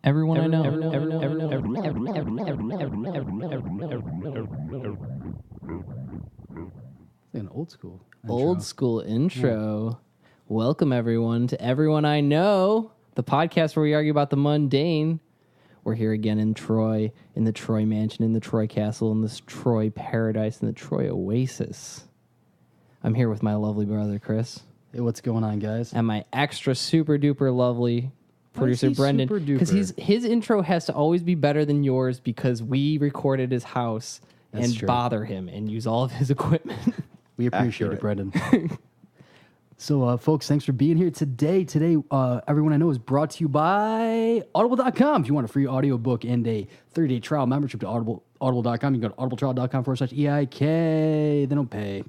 Everyone I know. An old school intro. Old school intro. Welcome, everyone, to Everyone I Know, the podcast where we argue about the mundane. We're here again in Troy, in the Troy Mansion, in the Troy Castle, in this Troy Paradise, in the Troy Oasis. I'm here with my lovely brother, Chris. Hey, what's going on, guys? And my extra super duper lovely producer, Brendan. Because his intro has to always be better than yours because we record at his house That's and true. bother him and use all of his equipment. We appreciate it, Brendan. So, folks, thanks for being here today. Today, Everyone I Know is brought to you by Audible.com. If you want a free audiobook and a 30-day trial membership to Audible.com, you can go to audibletrial.com/EIK. They don't pay.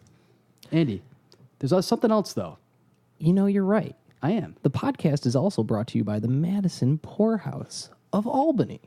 Andy, there's something else, though. You know, you're right. I am. The podcast is also brought to you by the Madison Poorhouse of Albany.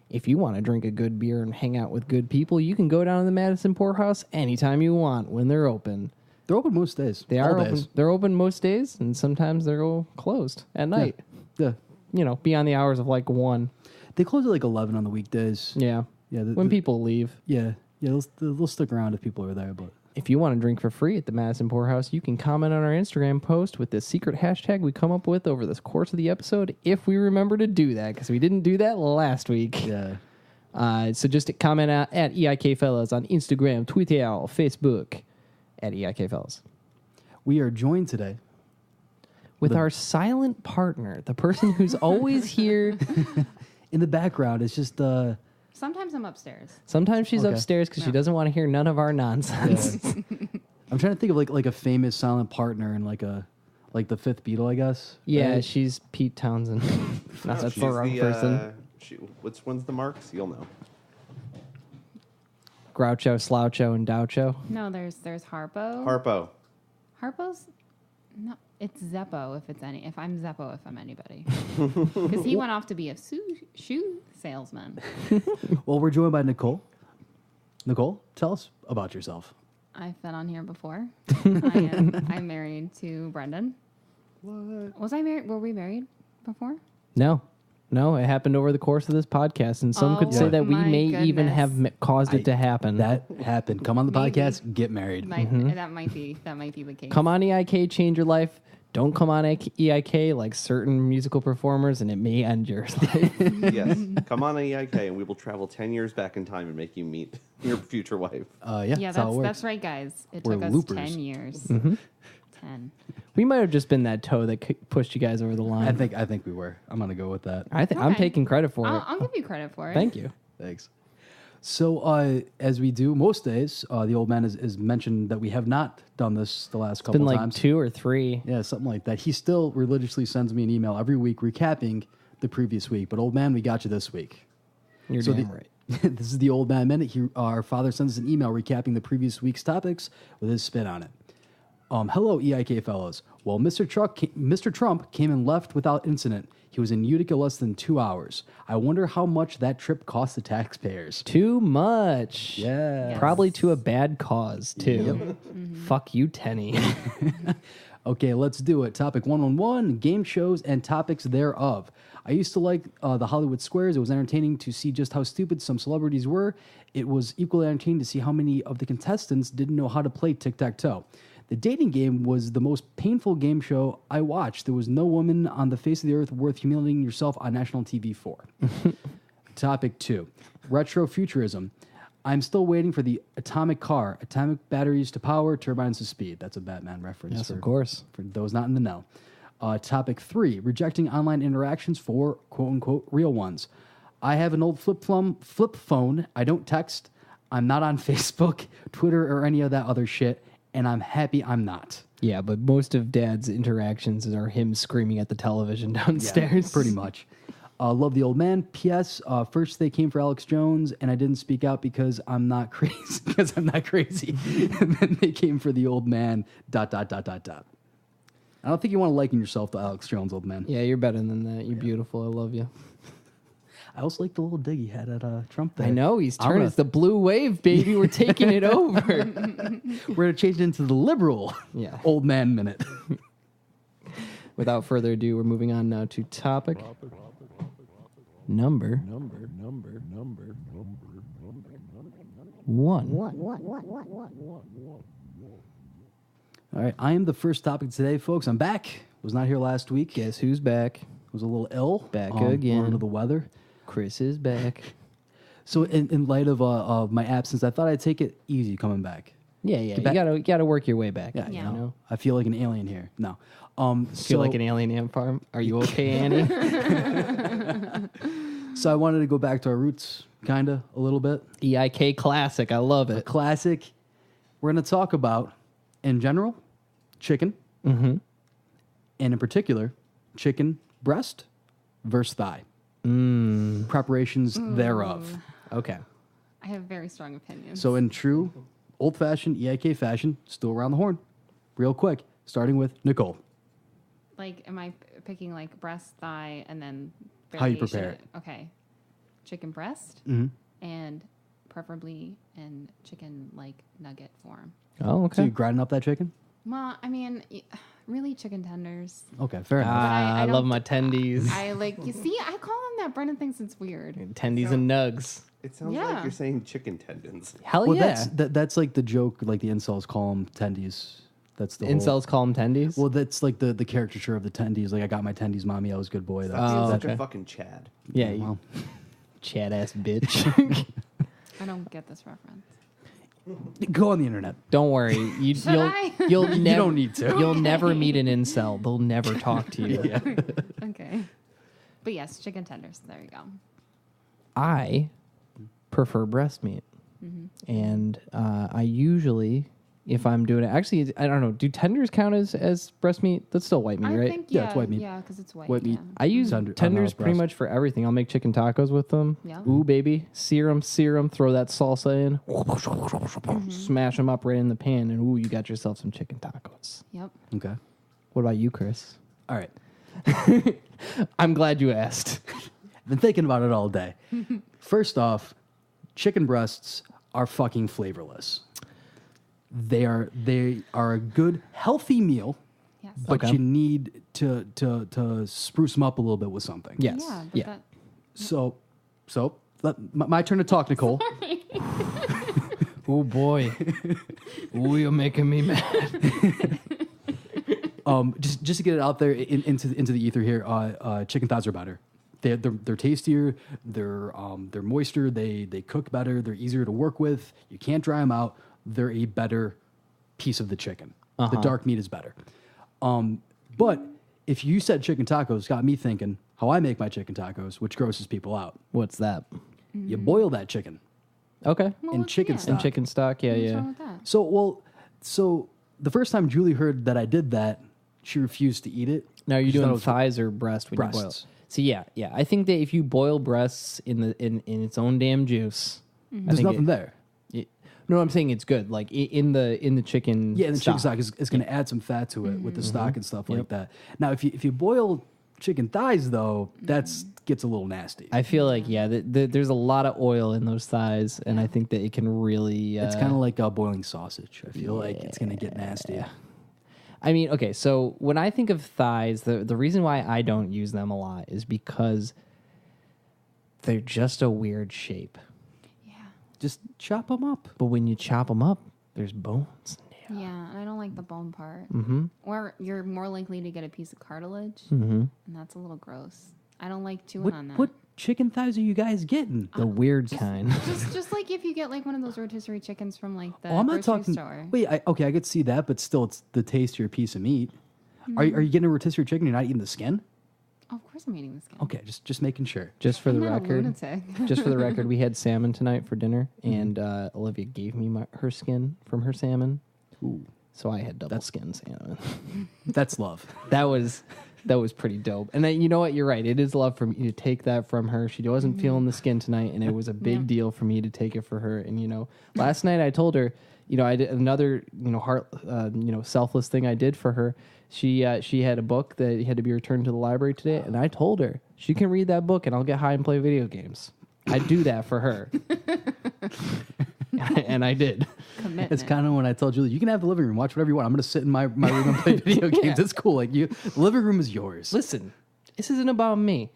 If you want to drink a good beer and hang out with good people, you can go down to the Madison Poorhouse anytime you want when they're open. They're open most days. They are open. They're open most days, and sometimes they're closed at night. Yeah. You know, beyond the hours of like 1. They close at like 11 on the weekdays. Yeah. Yeah. When people leave. Yeah. Yeah, they'll stick around if people are there, but... If you want to drink for free at the Madison Poorhouse, you can comment on our Instagram post with the secret hashtag we come up with over the course of the episode, if we remember to do that, because we didn't do that last week. Yeah. So just comment at EIK Fellas on Instagram, Twitter, Facebook, at EIK Fellas. We are joined today With our silent partner, the person who's always here. in the background. It's just... Sometimes I'm upstairs. Sometimes she's upstairs because she doesn't want to hear none of our nonsense. I'm trying to think of like a famous silent partner in like the fifth Beatle, I guess. Yeah, right? she's Pete Townsend. Not that's She's the wrong person. Which one's the Marks? You'll know. Groucho, Sloucho, and Doucho. No, there's Harpo. Harpo. Harpo's no, it's Zeppo if I'm Zeppo if I'm anybody. Because he went off to be a shoe salesman. Well, we're joined by Nicole. Nicole, tell us about yourself. I've been on here before. I'm married to Brendan. What? Was I married? Were we married before? No, it happened over the course of this podcast, and some could say that we my may even goodness. have caused it to happen. That happened. Come on the Maybe. podcast, get married. That might be the case. Come on, EIK, change your life. Don't come on EIK like certain musical performers, and it may end yours. Yes. Come on, EIK, and we will travel 10 years back in time and make you meet your future wife. Yeah, that's how it works. that's right, guys. It We're took us loopers. 10 years. 10. We might have just been that toe that pushed you guys over the line. I think we were. I'm gonna go with that. I'm Okay. taking credit for it. I'll give you credit for it. Thank you. Thanks. So, as we do most days, the old man is mentioned that we have not done this the last It's couple been like times. 2 or 3. Yeah, something like that. He still religiously sends me an email every week recapping the previous week. But old man, we got you this week. You're So damn right. This is the old man minute. Our father sends us an email recapping the previous week's topics with his spin on it. Hello, EIK fellows. Well, Mr. Trump came and left without incident. He was in Utica less than 2 hours. I wonder how much that trip cost the taxpayers. Too much. Yeah. Yes. Probably to a bad cause, too. Fuck you, Tenny. Okay, let's do it. Topic 111, game shows and topics thereof. I used to like the Hollywood Squares. It was entertaining to see just how stupid some celebrities were. It was equally entertaining to see how many of the contestants didn't know how to play tic-tac-toe. The dating game was the most painful game show I watched. There was no woman on the face of the earth worth humiliating yourself on national TV for. Topic 2, retrofuturism. I'm still waiting for the atomic car, atomic batteries to power, turbines to speed. That's a Batman reference. Yes, of course. For those not in the know. Topic 3, rejecting online interactions for quote-unquote real ones. I have an old flip phone. I don't text. I'm not on Facebook, Twitter, or any of that other shit, and I'm happy I'm not. Yeah, but most of Dad's interactions are him screaming at the television downstairs. Pretty much. Love the old man. P.S. First they came for Alex Jones, and I didn't speak out because I'm not crazy. And then they came for the old man. ... I don't think you want to liken yourself to Alex Jones, old man. Yeah, you're better than that. You're beautiful. I love you. I also like the little dig he had at Trump there. I know, he's turning. It's the blue wave, baby. We're taking it over. We're going to change it into the liberal old man minute. Without further ado, we're moving on now to topic number one. All right, I am the first topic today, folks. I'm back. Was not here last week. Guess who's back? Was a little ill. Back again. Under the weather. Chris is back. So in light of my absence, I thought I'd take it easy coming back. Yeah, yeah. back- You gotta work your way back. Yeah, Yeah. You know? I feel like an alien here. No. Feel like an alien ant farm. Are you okay, Annie? So I wanted to go back to our roots, kind of, a little bit. EIK classic. I love A it. classic. We're going to talk about, in general, chicken. Mm-hmm. And in particular, chicken breast versus thigh. Preparations thereof. Okay. I have very strong opinions. So in true old-fashioned EIK fashion, still around the horn, real quick, starting with Nicole. like, am I picking like breast, thigh, and then How you variation? prepare it. Okay, chicken breast, Mhm. and preferably in chicken like nugget form. Oh, So okay. you grinding up that chicken? Well, I mean, really chicken tenders. Okay, fair enough. I I love don't- my tendies. I like you see. I call them that. Brendan thinks it's weird. Tendies and nugs. It sounds Yeah. like you're saying chicken tendons. Hell Well, yeah. that's like the joke, like the incels call them tendies. That's the whole- Incels call them tendies. Well, that's like the caricature of the tendies. Like, I got my tendies, mommy. I was a good boy. That's, Oh, Such okay. a fucking Chad. yeah, you well, Chad ass bitch. I don't get this reference. go on the internet. Don't worry. Should I? You'll You never don't need to. You'll never meet an incel. They'll never talk to you. Okay, but yes, chicken tenders. There you go. I prefer breast meat, and I usually, if I'm doing it, actually, I don't know. Do tenders count as breast meat? That's still white meat, I right? think Yeah, it's white meat. Yeah, because it's white. White meat. Yeah. I use Tender- tenders on, pretty breast. much for everything. I'll make chicken tacos with them. Yeah. Ooh, baby. Serum. Throw that salsa in. Smash them up right in the pan, and ooh, you got yourself some chicken tacos. Yep. Okay. What about you, Chris? All right. I'm glad you asked. I've been thinking about it all day. First off, chicken breasts are fucking flavorless. They are a good, healthy meal, Yes. but Okay. you need to spruce them up a little bit with something. Yes. Yeah. But Yeah. That, So my turn to talk, Nicole. Oh boy. Ooh, you're making me mad. Just to get it out there into the ether here, chicken thighs are better. They're tastier. They're moister. They cook better. They're easier to work with. You can't dry them out. They're a better piece of the chicken. The dark meat is better. But if you said chicken tacos, got me thinking how I make my chicken tacos, which grosses people out. What's that? You boil that chicken Okay. well, in what's- chicken yeah. stock. And chicken stock. Yeah, What's yeah. wrong with that? So the first time Julie heard that I did that, she refused to eat it. Now, are you She thought doing it was- thighs or breast when you boil? Breasts. So yeah. I think that if you boil breasts in its own damn juice, I There's think nothing there. No, I'm saying it's good. Like in the chicken. Yeah, and the chicken stock. stock is going to add some fat to it with the stock and stuff like Yep. that. Now, if you boil chicken thighs, though, that's gets a little nasty. I feel like there's a lot of oil in those thighs, and I think that it can really. It's kind of like boiling sausage. I feel like it's going to get nasty. I mean, okay, so when I think of thighs, the reason why I don't use them a lot is because they're just a weird shape. Yeah. Just chop them up. But when you chop them up, there's bones. Yeah, and I don't like the bone part. Mm-hmm. Or you're more likely to get a piece of cartilage, Mm-hmm. and that's a little gross. I don't like chewing What on that. what chicken thighs are you guys getting? The weird kind. Just like if you get like one of those rotisserie chickens from like the Oh, I'm not grocery talking. store. Wait, I could see that, but still, it's the tastier piece of meat. Are you getting a rotisserie chicken? You're not eating the skin? Oh, of course I'm eating the skin. Okay, just making sure. Just for I'm the not a record, lunatic. just for the record, we had salmon tonight for dinner, and Olivia gave me her skin from her salmon. Ooh, So I had double skin salmon. that's love. That was pretty dope. And then, you know what? You're right. It is love for me to take that from her. She wasn't feeling the skin tonight, and it was a big Yeah. deal for me to take it for her. And last night I told her, I did another heart selfless thing I did for her. She had a book that had to be returned to the library today, and I told her she can read that book, and I'll get high and play video games. I do that for her, and I did. Commitment. It's kind of when I tell Julie, you can have the living room, watch whatever you want. I'm going to sit in my room and play video games. It's cool. Like the living room is yours. Listen, this isn't about me.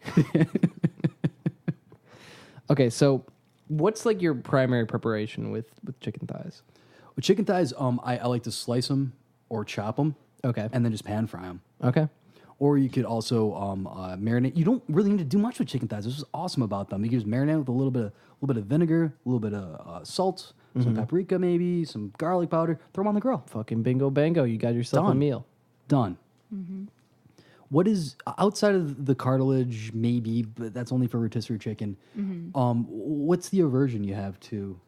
Okay, so what's like your primary preparation with chicken thighs? With chicken thighs, I like to slice them or chop them. Okay. And then just pan fry them. Okay. Or you could also marinate. You don't really need to do much with chicken thighs. This is awesome about them. You can just marinate with a little bit of vinegar, a little bit of salt, some paprika, maybe some garlic powder. Throw them on the grill. Fucking bingo bango, you got yourself a Done. meal. Done. What is outside of the cartilage? Maybe, but that's only for rotisserie chicken. What's the aversion you have to?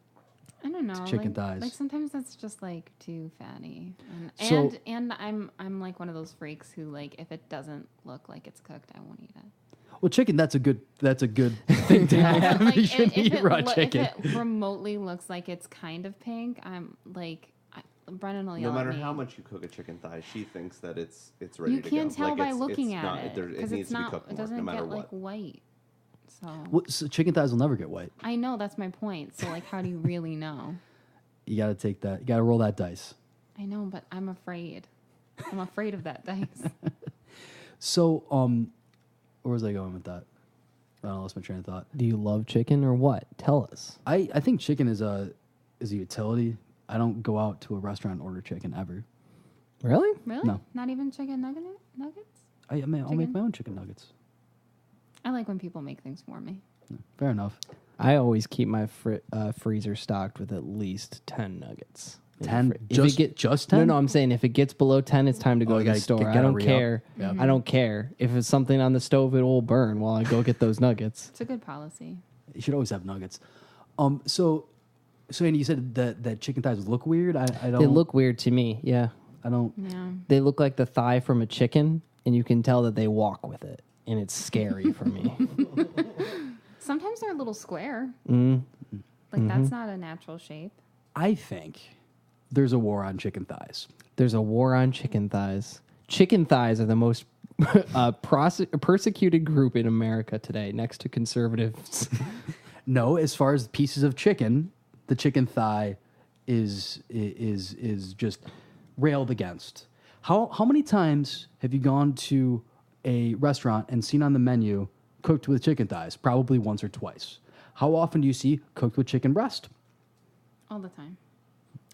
I don't know. chicken like, thighs. Like sometimes that's just like too fatty. So- And I'm like one of those freaks who like if it doesn't look like it's cooked, I won't eat it. Well, chicken. That's a good thing to have. Like, You shouldn't eat raw chicken. If it remotely looks like it's kind of pink, I'm like, Brennan will No yell matter at me. how much you cook a chicken thigh, she thinks that it's ready You to go. can't tell Like, by it's looking not- at it it because needs it's to be not. cooked It more, doesn't no matter get what. like white. So So chicken thighs will never get white. I know that's my point. So like, how do you really know? You got to take that. You got to roll that dice. I know, but I'm afraid. I'm afraid of that dice. So, where was I going with that? I lost my train of thought. Do you love chicken or what? Tell us. I think chicken is a utility. I don't go out to a restaurant and order chicken ever. Really? Really? No. Not even chicken nuggets? I'll make Chicken? my own chicken nuggets. I like when people make things for me. Fair enough. I always keep my freezer stocked with at least 10 nuggets. 10? If it get- Just No, 10? no, I'm saying if it gets below 10, it's time to go Oh, to you the store. I gotta don't re-up. care. Yeah. I don't care. If it's something on the stove, it will burn while I go get those nuggets. It's a good policy. You should always have nuggets. So Andy, you said that chicken thighs look weird. I don't. They look weird to me, yeah. I don't. Yeah. They look like the thigh from a chicken, and you can tell that they walk with it, and it's scary for me. Sometimes they're a little square. Mm. Like that's not a natural shape. I think there's a war on chicken thighs. There's a war on chicken thighs. Chicken thighs are the most persecuted group in America today, next to conservatives. No, as far as pieces of chicken, the chicken thigh is just railed against. How many times have you gone to a restaurant and seen on the menu cooked with chicken thighs? Probably once or twice. How often do you see cooked with chicken breast? All the time.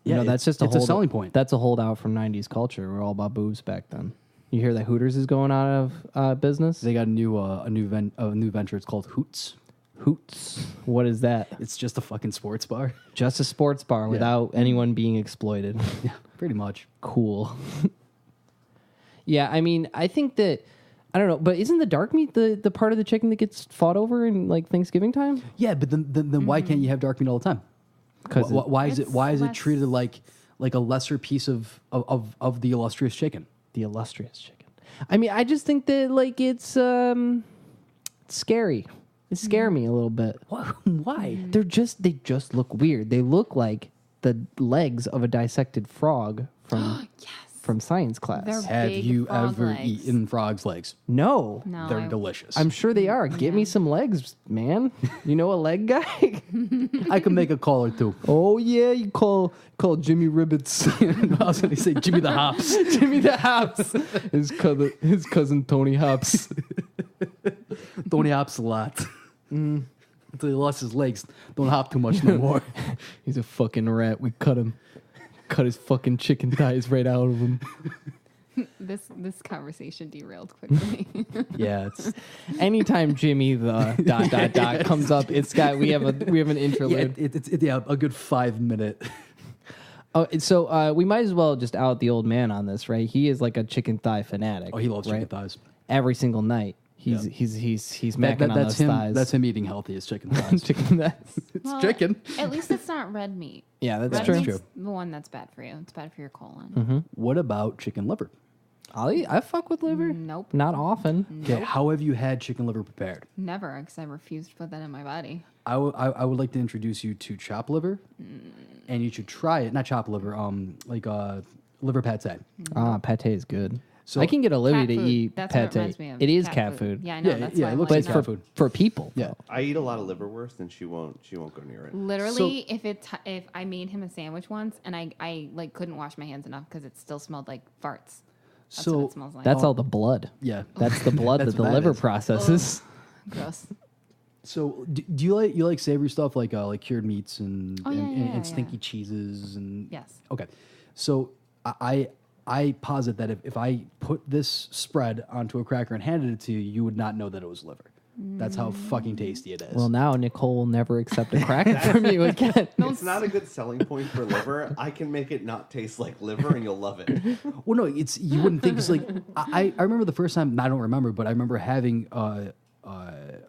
You know, that's just it's a selling point. That's a holdout from 90s culture. We're all about boobs back then. You hear that Hooters is going out of business? They got a new venture. It's called Hoots. Hoots. What is that? It's just a fucking sports bar. Just a sports bar without anyone being exploited. Yeah, pretty much. Cool. Yeah, I mean, I think that I don't know, but isn't the dark meat the part of the chicken that gets fought over in like Thanksgiving time? Yeah, but then why can't you have dark meat all the time? 'Cause Why is it It's why is it less- treated like a lesser piece of the illustrious chicken? the illustrious chicken. I mean, I just think that like it's scary. It scare me a little bit. Why? They just look weird. They look like the legs of a dissected frog from science class. They're Have big you frog ever legs. eaten frog's legs? No. No, They're delicious. I'm sure they are. Get me Yeah. some legs, man. You know a leg guy? I could make a call or two. Oh yeah, you call Jimmy Ribbits. I was going to say Jimmy the Hops. Jimmy the Hops. His cousin Tony Hops. Tony hops a lot. Until he lost his legs. Don't hop too much no more. He's a fucking rat. We cut him. Cut his fucking chicken thighs right out of him. This conversation derailed quickly. Yeah, it's Anytime Jimmy the ... comes up, we have an interlude. it's a good 5 minute. Oh, so we might as well just out the old man on this, right? He is like a chicken thigh fanatic. Oh, he loves right? chicken thighs. Every single night, he's macking on that's those him. thighs. That's him eating healthy as chicken thighs. chicken thighs. It's Well, chicken. At least it's not red meat. Yeah, that's Red true. meat's true. the one that's bad for you. It's bad for your colon. What about chicken liver? I fuck with liver. Nope. Not often. Okay, how have you had chicken liver prepared? Never, because I refuse to put that in my body. I would like to introduce you to chop liver, and you should try it. Not chop liver, liver pate. Ah, pate is good. So- I can get Olivia Cat to food. eat That's what it pate. reminds me of. It is cat food. Yeah, I know. Yeah, that's yeah, why it I looks But wanted it's like to cat know. food. for people. Yeah. I eat a lot of liverwurst, and she won't go near it. Literally, if I made him a sandwich once and I like couldn't wash my hands enough because it still smelled like farts. That's So- what it smells like. That's all the blood. Yeah. That's the blood That's that the what that liver is. processes. Gross. So do you like savory stuff like cured meats and yeah, stinky yeah. cheeses and Yes. Okay, so I posit that if I put this spread onto a cracker and handed it to you, you would not know that it was liver. That's how fucking tasty it is. Well, now Nicole will never accept a cracker from you again. It's not a good selling point for liver. I can make it not taste like liver, and you'll love it. Well, no, it's you wouldn't think it's like I remember the first time. I don't remember, but I remember having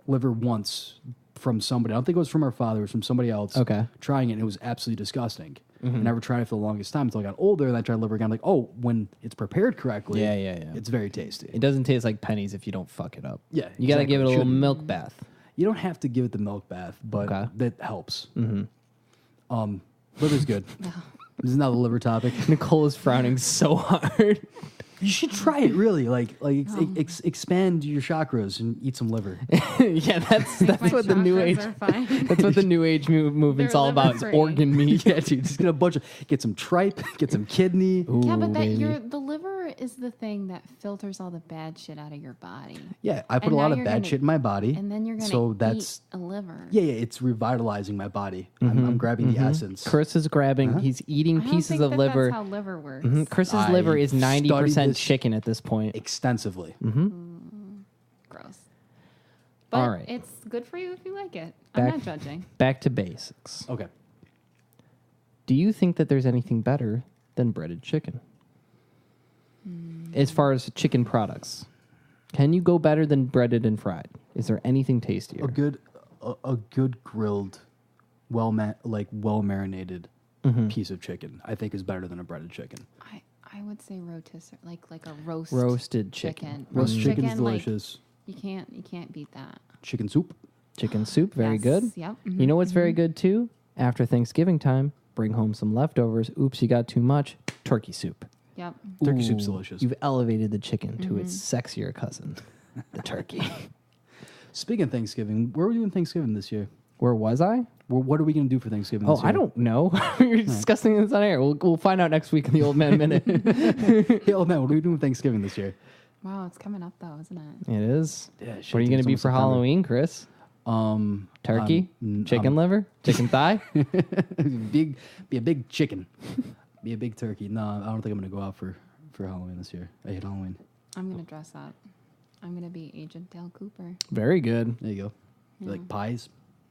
liver once from somebody. I don't think it was from our father. It was from somebody else. Okay. Trying it, and it was absolutely disgusting. I never tried it for the longest time until I got older, and I tried liver again. Like, oh, when it's prepared correctly, Yeah. it's very tasty. It doesn't taste like pennies if you don't fuck it up. Yeah, You got to exactly. give it a little Shouldn't. milk bath. You don't have to give it the milk bath, but Okay. that helps. Liver's good. This is not the liver topic. Nicole is frowning so hard. You should try it, really. Expand your chakras and eat some liver. Yeah, that's My what the new chakras age. are fine. That's what the new age movement's They're all about. Is liver-free. organ meat. Yeah, dude, just get some tripe, get some kidney. Yeah, but Ooh, that baby. the liver is the thing that filters all the bad shit out of your body. Yeah, I put And a now lot of you're bad gonna- shit in my body. And then you're gonna so eat that's a liver. yeah, it's revitalizing my body. I'm grabbing the essence. Chris is grabbing. He's eating I don't pieces think of that liver. That's how liver works. Chris's I liver is 90% studied this chicken at this point. extensively. Gross. But All right. it's good for you if you like it. Back- I'm not judging. Back to basics. Okay. Do you think that there's anything better than breaded chicken? As far as chicken products, can you go better than breaded and fried? Is there anything tastier? A good grilled, well marinated piece of chicken, I think, is better than a breaded chicken. I would say rotisserie, like a Roasted chicken. chicken. Roast chicken is like, delicious. you can't beat that. Chicken soup. Chicken soup, very Yes, good. Yep. You know what's very good too? After Thanksgiving time, bring home some leftovers. Oops, you got too much. Turkey soup. Yep. Turkey soup's Ooh, delicious. You've elevated the chicken to its sexier cousin, the turkey. Speaking of Thanksgiving, where were you in Thanksgiving this year? Where was I? What are we going to do for Thanksgiving Oh, this year? I don't know. We were discussing this on air. We'll find out next week in the Old Man Minute. Hey, old man, what are we doing for Thanksgiving this year? Wow, it's coming up though, isn't it? It is. Yeah, What are you going to be for Halloween, Chris? Turkey? Chicken liver? Chicken thigh? Be a big chicken. Be a big turkey. No, I don't think I'm going to go out for Halloween this year. I hate Halloween. I'm gonna dress up. I'm gonna be Agent Dale Cooper. Very good. There you go. You like pies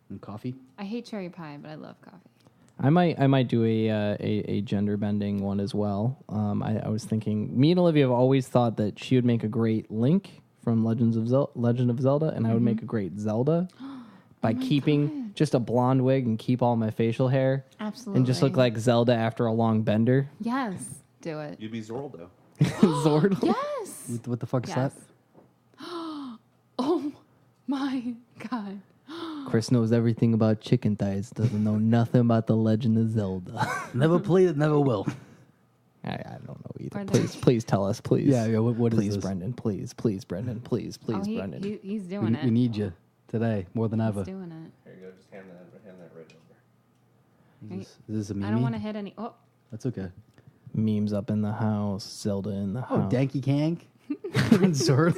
and coffee? I hate cherry pie, but I love coffee. I might do a gender bending one as well. I was thinking, me and Olivia have always thought that she would make a great Link from Legend of Zelda, and I would make a great Zelda by keeping just a blonde wig and keep all my facial hair Absolutely. and just look like Zelda after a long bender. Yes, do it. You'd be Zorldo. Zord. Yes. What the fuck is Yes. that? Oh my god. Chris knows everything about chicken thighs, doesn't know nothing about the Legend of Zelda. Never played it, never will. I don't know either. Are there- Please tell us, please. Yeah, what is please, this? Brendan. Please, Brendan. Please, Oh, Brendan. he's doing it. We need you today more than ever. He's doing it. Here you go. Just hand that right over. Is this a meme? I don't want to hit any. Oh, That's okay. Memes up in the house. Zelda in the Oh, house. Danky Kang. Zord.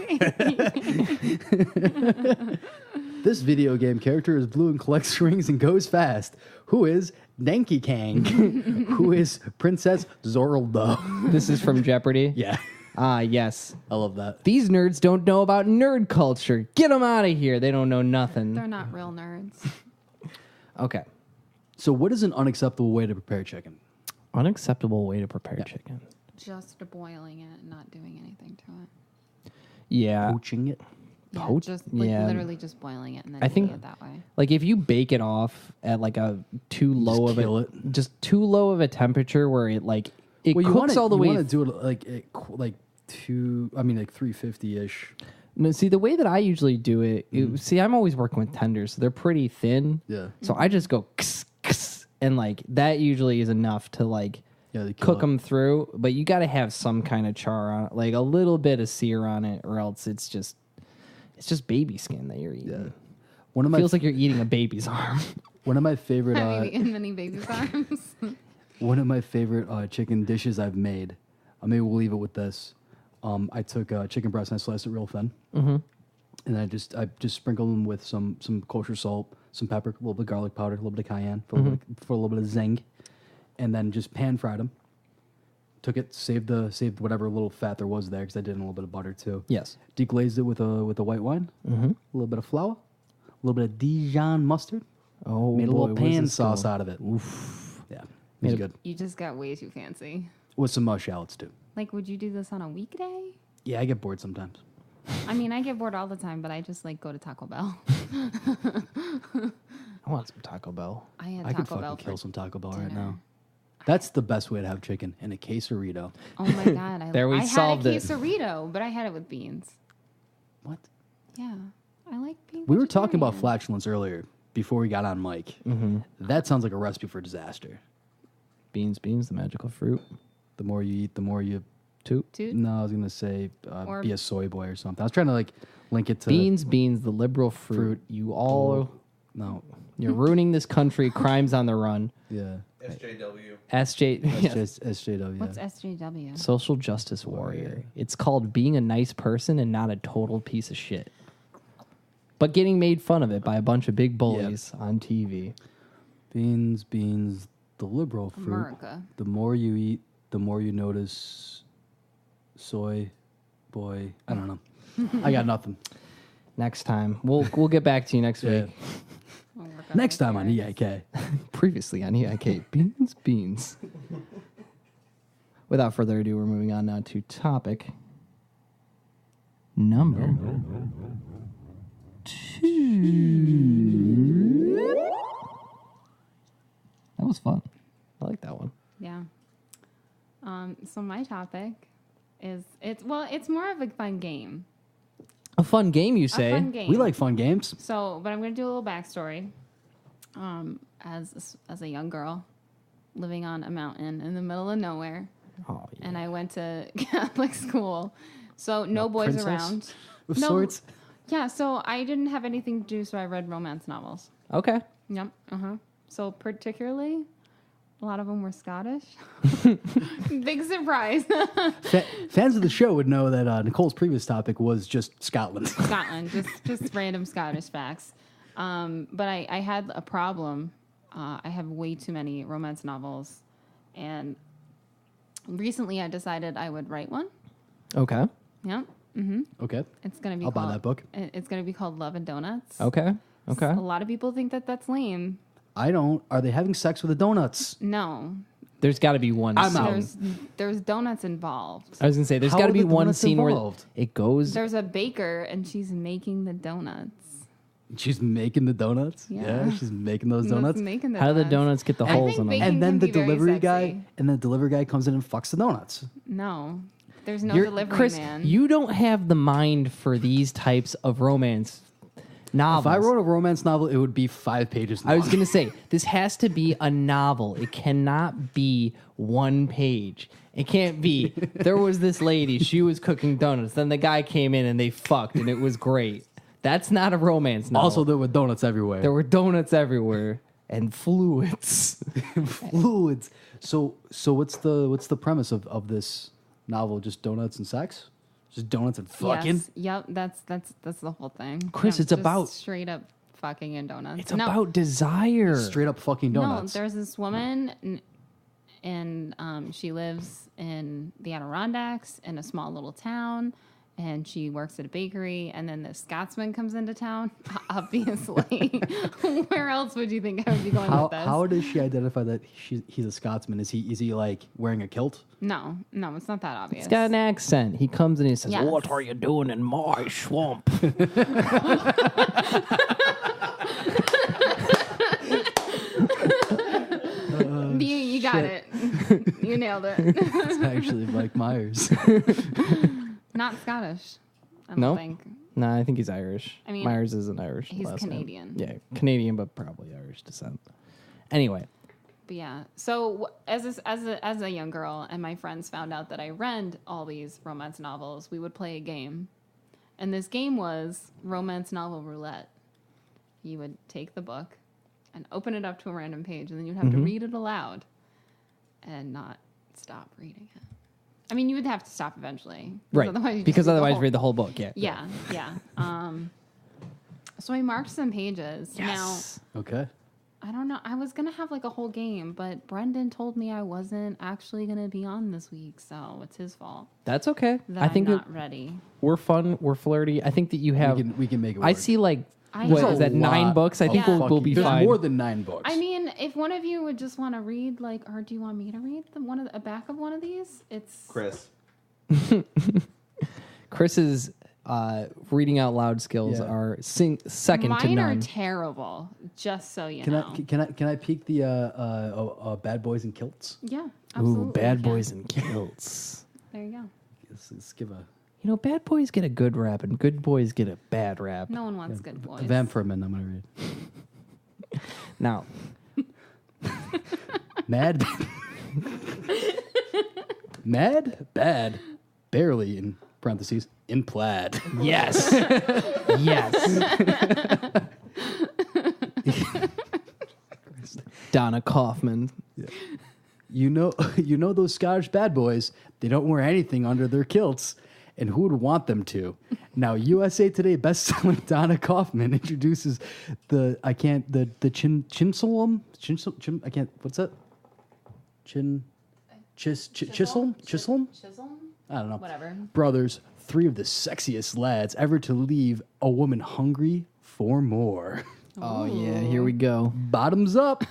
This video game character is blue and collects rings and goes fast. Who is Danky Kang? Who is Princess Zorldo? This is from Jeopardy. Yeah, Ah, yes. I love that. These nerds don't know about nerd culture. Get them out of here. They don't know nothing. they're not real nerds. Okay. So, what is an unacceptable way to prepare chicken? Unacceptable way to prepare chicken. Just boiling it and not doing anything to it. Yeah. Poaching it. Yeah, Poach- just yeah. literally just boiling it and then I eating think- it that way. Like if you bake it off at like a too low of kill a it. just too low of a temperature where it like it Well, you cooks want all the you way. want to do it like 350 ish. No, see the way that I usually do it. See, I'm always working with tenders, so they're pretty thin. Yeah. So I just go and like that usually is enough to like Yeah, they kill cook it. them through. But you got to have some kind of char on it, like a little bit of sear on it, or else it's just baby skin that you're eating. Yeah. One of my Feels like you're eating a baby's arm. one of my favorite Have you eaten many baby's arms? one of my favorite chicken dishes I've made. Maybe we'll leave it with this. I took chicken breast and I sliced it real thin. And I just sprinkled them with some kosher salt, some pepper, a little bit of garlic powder, a little bit of cayenne for a little bit of zing, and then just pan fried them. Took it, saved whatever little fat there was there because I did in a little bit of butter too. Yes. Deglazed it with a white wine, a little bit of flour, a little bit of Dijon mustard. Oh, Made a boy, little where's pan this sauce going? out of it. Oof. Yeah, it was good. You just got way too fancy. With some shallots too. Like, would you do this on a weekday? Yeah, I get bored sometimes. I mean, I get bored all the time, but I just like go to Taco Bell. I want some Taco Bell. I had I could Taco Bell fucking kill for some Taco Bell right dinner. now. That's the best way to have chicken, in a quesarito. Oh my god! There we I solved had a it. quesarito, but I had it with beans. What? Yeah, I like being. We were talking about vegetarian. flatulence earlier before we got on mic. That sounds like a recipe for disaster. Beans, the magical fruit. The more you eat, the more you... Toot. Toot? No, I was going to say Or- be a soy boy or something. I was trying to link it to... Beans, the liberal fruit. You all, No. you're ruining this country. Crimes on the run. Yeah. SJW. SJ, yeah. SJW. What's SJW? Social justice warrior. It's called being a nice person and not a total piece of shit. But getting made fun of it by a bunch of big bullies on TV. Beans, the liberal fruit. America. The more you eat, the more you notice soy boy. I don't know. I got nothing. Next time. We'll get back to you next Yeah. week. We'll work on Next those time on carrots. EIK. Previously on EIK. Beans. Without further ado, we're moving on now to topic number 2. That was fun. I like that one. Yeah. So my topic is it's more of a fun game. A fun game, you say? A fun game. We like fun games. So, but I'm going to do a little backstory. As a young girl living on a mountain in the middle of nowhere, Oh, yeah. and I went to Catholic school, so no boys princess around. Of No. sorts. Yeah, so I didn't have anything to do, so I read romance novels. Okay. Yep. So particularly, a lot of them were Scottish. Big surprise. Fans of the show would know that Nicole's previous topic was just Scotland. Scotland, just random Scottish facts. But I had a problem. I have way too many romance novels, and recently I decided I would write one. Okay. Yep. Okay. It's gonna be. I'll buy called, that book. It's gonna be called Love and Donuts. Okay. Okay. A lot of people think that that's lame. I don't. Are they having sex with the donuts? No, There's got to be one I'm scene. out. there's donuts involved. I was going to say, there's How got to are be the one donuts scene involved? where it goes. There's a baker and she's making the donuts. She's making the donuts. Yeah. She's making those That's donuts. making the How do the donuts. donuts get the I holes think in them? baking- And then can the be very delivery guy, sexy. and the delivery guy comes in and fucks the donuts. No, there's no delivery Chris, man. you don't have the mind for these types of romance novels. If I wrote a romance novel, it would be 5 pages long. I was going to say, this has to be a novel. It cannot be one page. It can't be, there was this lady, she was cooking donuts. Then the guy came in and they fucked and it was great. That's not a romance novel. Also, there were donuts everywhere. there were donuts everywhere and fluids. fluids. So what's the premise of this novel? Just donuts and sex? Just donuts and fucking? Yes. Yep. That's the whole thing. Chris, Yep, it's just about- straight up fucking and donuts. It's about desire. Straight up fucking donuts. No, there's this woman, and she lives in the Adirondacks in a small little town, and she works at a bakery. And then the Scotsman comes into town. Obviously, where else would you think I would be going with this? How does she identify that he's a Scotsman? Is he like wearing a kilt? No, it's not that obvious. He's got an accent. He comes and he says, Yes. "What are you doing in my swamp?" You got it. You nailed it. It's actually Mike Myers. Not Scottish. I don't No? think. No, I think he's Irish. I mean, Myers is an Irish. he's last name. Canadian. Yeah, Canadian, but probably Irish descent. Anyway, But yeah, so as a young girl, and my friends found out that I read all these romance novels, we would play a game, and this game was romance novel roulette. You would take the book and open it up to a random page, and then you'd have to read it aloud, and not stop reading it. I mean, you would have to stop eventually. Right. Because otherwise, read the whole book. Yeah. Yeah, yeah. So I marked some pages. Yes. Okay. Now, I don't know. I was going to have like a whole game, but Brendan told me I wasn't actually going to be on this week, so it's his fault That's okay. that I think I'm not ready. we're fun. We're flirty. I think that you have. We can make it work. I see like I what know. is that? There's a 9 lot books. I think of we'll be There's fine. more than 9 books. I mean, if one of you would just want to read, like, or do you want me to read a back of one of these? It's Chris. Chris's reading out loud skills Yeah. are second to Mine are none. terrible. Just so you Can know. can I peek the Bad Boys in Kilts? Yeah, absolutely. Ooh, bad you can. boys in kilts. There you go. Let's give a You know, bad boys get a good rap, and good boys get a bad rap. No one wants good boys. Van Furman. I'm gonna read. Now, Mad. Mad, bad, barely in parentheses in plaid. yes, yes. Donna Kaufman. You know those Scottish bad boys. They don't wear anything under their kilts, and who would want them to? Now, USA Today bestselling Donna Kaufman introduces the Chisholm. I can't. What's that? Chisholm. Chisholm? I don't know. Whatever. Brothers, 3 of the sexiest lads ever to leave a woman hungry for more. Oh yeah, here we go. Bottoms up.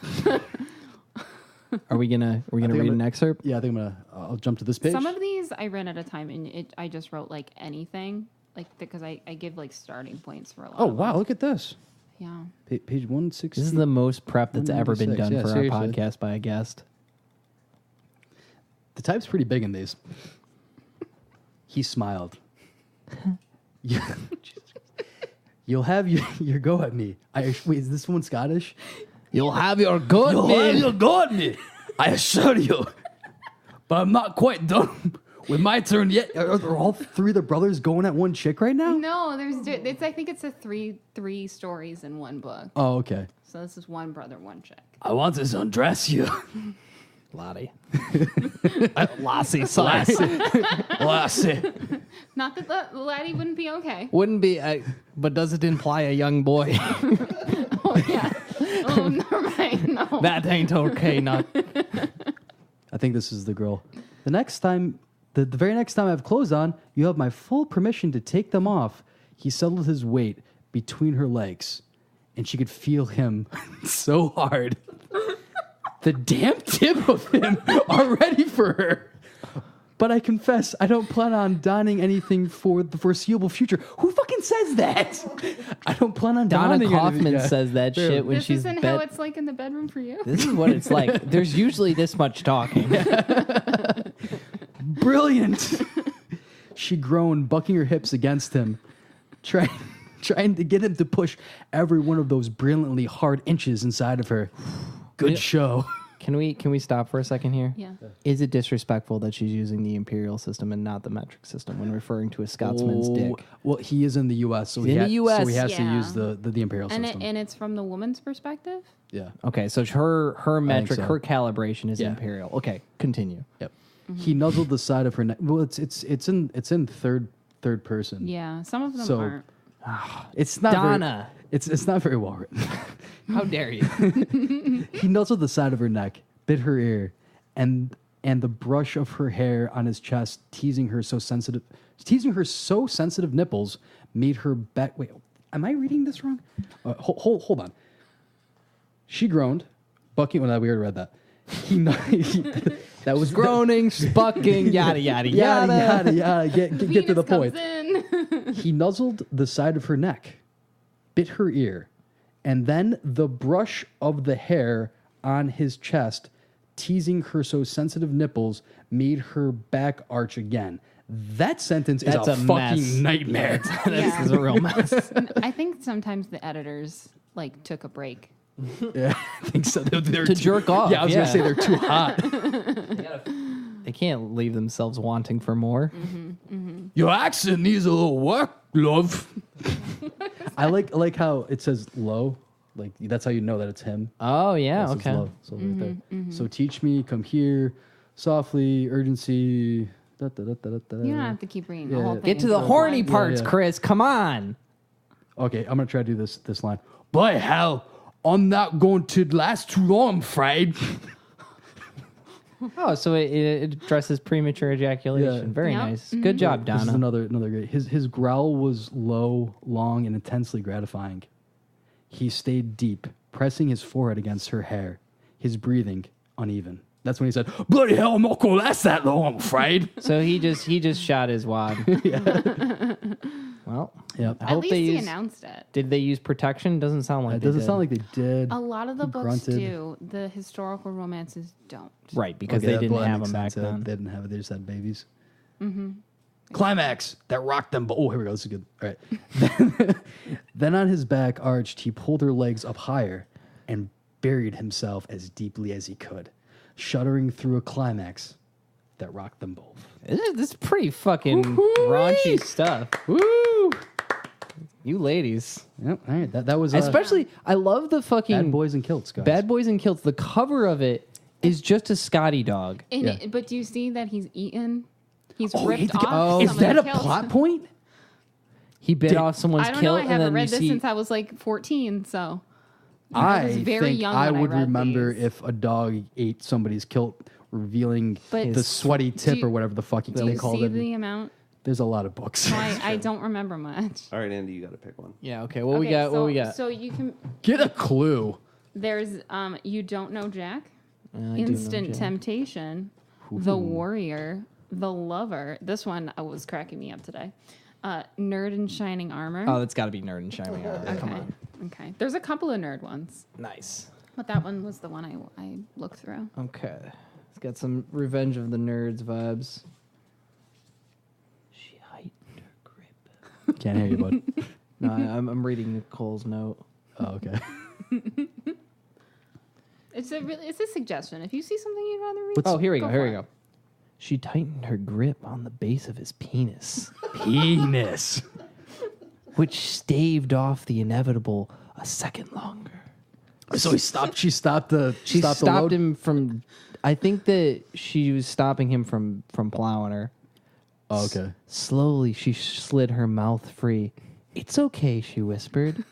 Are we gonna think read I'm an excerpt? Yeah, I think I'll jump to this page. Some of these I ran at a time, and I just wrote like anything, like because I give like starting points for a lot. Oh of wow, them. look at this. Yeah. Page 160. This is the most prep that's ever been 196. done Yeah, for seriously. our podcast by a guest. The type's pretty big in these. He smiled. Yeah. You'll have your go at me. Wait, is this one Scottish? You'll have your good go at me. I assure you. But I'm not quite done with my turn yet. Are all 3 of the brothers going at one chick right now? No, it's I think it's a three stories in one book. Oh, okay. So this is one brother, one chick. I want to undress you. Lottie. Lassie sauce. Lassie. Not that the laddie wouldn't be okay. Wouldn't be, but does it imply a young boy? Oh yeah. Oh, never mind. No. That ain't okay. Not. I think this is the girl. The next time, the very next time I have clothes on, you have my full permission to take them off. He settled his weight between her legs, and she could feel him so hard. The damn tip of him already for her. But I confess, I don't plan on donning anything for the foreseeable future. Who fucking says that? I don't plan on Donna donning anything. Kaufman Yeah. says that shit when This she's isn't how it's like in the bedroom for you. This is what it's like. There's usually this much talking. Brilliant. She groaned, bucking her hips against him, trying to get him to push every one of those brilliantly hard inches inside of her. Good show. Can we stop for a second here? Yeah. Is it disrespectful that she's using the imperial system and not the metric system when referring to a Scotsman's dick? Well, he is in the U.S., so He's in the US. so he has to Yeah. use the imperial And system. it's from the woman's perspective. Yeah. Okay, so her metric, so. her calibration is Yeah. imperial. Okay, continue. Yep. He nuzzled the side of her neck. Well, it's in third person. Yeah. Some of them So- aren't. It's not Donna. It's not very well written. How dare you? He nuzzled the side of her neck, bit her ear, and the brush of her hair on his chest, teasing her so sensitive nipples made her back. Wait, am I reading this wrong? Hold on. She groaned, bucking. Well, we already read that. That was Groaning, bucking, yada yada yada. yada yada. Get to Venus the point. comes in. He nuzzled the side of her neck, bit her ear, and then the brush of the hair on his chest, teasing her so sensitive nipples, made her back arch again. That sentence That's is a a fucking mess. nightmare. This is a real mess. I think sometimes the editors like took a break. Yeah, I think so. They're To too- jerk off, Yeah, I was yeah. gonna say they're too hot. They can't leave themselves wanting for more. Your accent needs a little work, love. I like how it says low. Like that's how you know that it's him. Oh yeah, So it's okay. low. So right there. So teach me, come here, softly, urgency. You don't have to keep reading the Yeah. whole thing. Get to the It's horny fine. parts, yeah. Chris. Come on. Okay, I'm gonna try to do this line. By hell, I'm not going to last too long, I'm afraid. Oh, so it addresses premature ejaculation. Yeah. Very Yep. nice. Good job, This is Donna. another great. His growl was low, long, and intensely gratifying. He stayed deep, pressing his forehead against her hair. His breathing uneven. That's when he said, "Bloody hell, I'm not gonna last that long, I'm afraid." So he just shot his wad. Well, Yep. I At hope least they he used. announced it. Did they use protection? Doesn't sound like It they doesn't did. sound like they did. A lot of the books grunted. do. The historical romances don't. Right, because Okay, they didn't that have makes them back sense. then. They didn't have it. They just had babies. Climax that rocked them. Oh, here we go. This is good. All right. Then on his back arched, he pulled her legs up higher and buried himself as deeply as he could, shuddering through a climax that rocked them both. This is pretty fucking raunchy stuff. Woo! You ladies. Yep. All right. That was Especially, I love the fucking Bad Boys in Kilts, guys. Bad Boys in Kilts. The cover of it is just a Scotty dog. And Yeah. but do you see that he's eaten? He's Oh, ripped he- off. is some that of a the kilts. plot point? He bit off someone's I don't know. kilt, I and haven't then read you this see. since I was like 14. So I was very think young I when I would read remember these. if a dog ate somebody's kilt, revealing But- the sweaty tip you- or whatever the fuck do they you called see it. the amount? There's a lot of books. I don't remember much. All right, Andy, you got to pick one. Yeah. Okay. What we Okay, got? So, What we got? So you can. Get a clue. There's You Don't Know Jack, I do know Instant Jack. Temptation, The Warrior, The Lover. This one was cracking me up today. Nerd in Shining Armor. Oh, that's got to be Nerd and Shining Armor. okay. Come on. Okay. There's a couple of nerd ones, Nice. but that one was the one I looked through. Okay. It's got some Revenge of the Nerds vibes. She heightened her grip. Can't hear you, bud. No, I'm reading Nicole's note. Oh, okay. It's a suggestion. If you see something you'd rather read, Oh, here we go. Here for we it. go. She tightened her grip on the base of his penis, Penis. which staved off the inevitable a second longer. So he stopped. She stopped the. She the stopped load? him from. I think that she was stopping him from plowing her. Oh, okay. Slowly, she slid her mouth free. "It's okay," she whispered,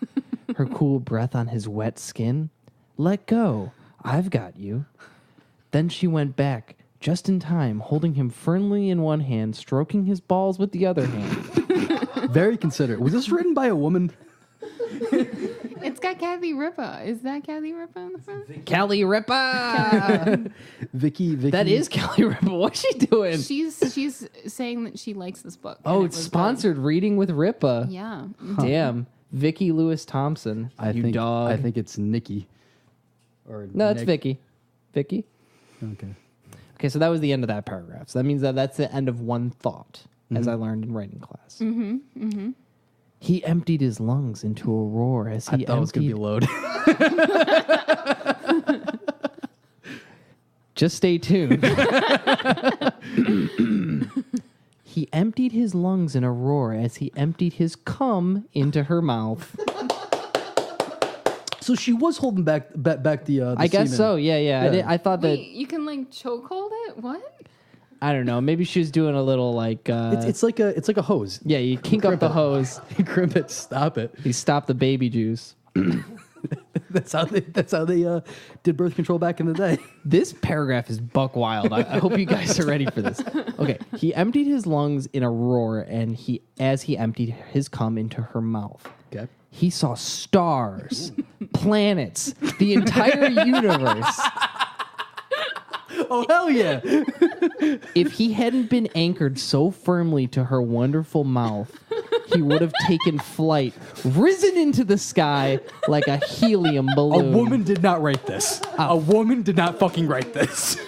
her cool breath on his wet skin. "Let go. I've got you." Then she went back, just in time, holding him firmly in one hand, stroking his balls with the other hand. Very considerate. Was this written by a woman? It's got Kathy Ripa. Is that Kathy Ripa on the front? Callie Ripa! Vicky. That is Callie Ripa. What's she doing? She's saying that she likes this book. Oh, and it it's was sponsored Reading with Ripa. good. Yeah. Damn. Vicky Lewis Thompson. You think. dog. I think it's Nikki. Or No, it's Nick. Vicky. Vicky? Okay. Okay, so that was the end of that paragraph. So that means that that's the end of one thought, as I learned in writing class. Mm-hmm. Mm-hmm. He emptied his lungs into a roar as I he thought it was gonna be emptied. load. Just stay tuned. He emptied his lungs in a roar as he emptied his cum into her mouth. So she was holding back the I guess semen. so. Yeah. Yeah. I thought that. Wait, you can like chokehold it? What? I don't know. Maybe she was doing a little like. It's like a hose. Yeah, you kink up the hose. Crimp it, stop it. You stop the baby juice. That's how they did birth control back in the day. This paragraph is buck wild. I hope you guys are ready for this. Okay, he emptied his lungs in a roar, and as he emptied his cum into her mouth, Okay. he saw stars, planets, the entire universe. Oh hell yeah! If he hadn't been anchored so firmly to her wonderful mouth, he would have taken flight, risen into the sky like a helium A balloon. woman did not write this. A woman did not fucking write this.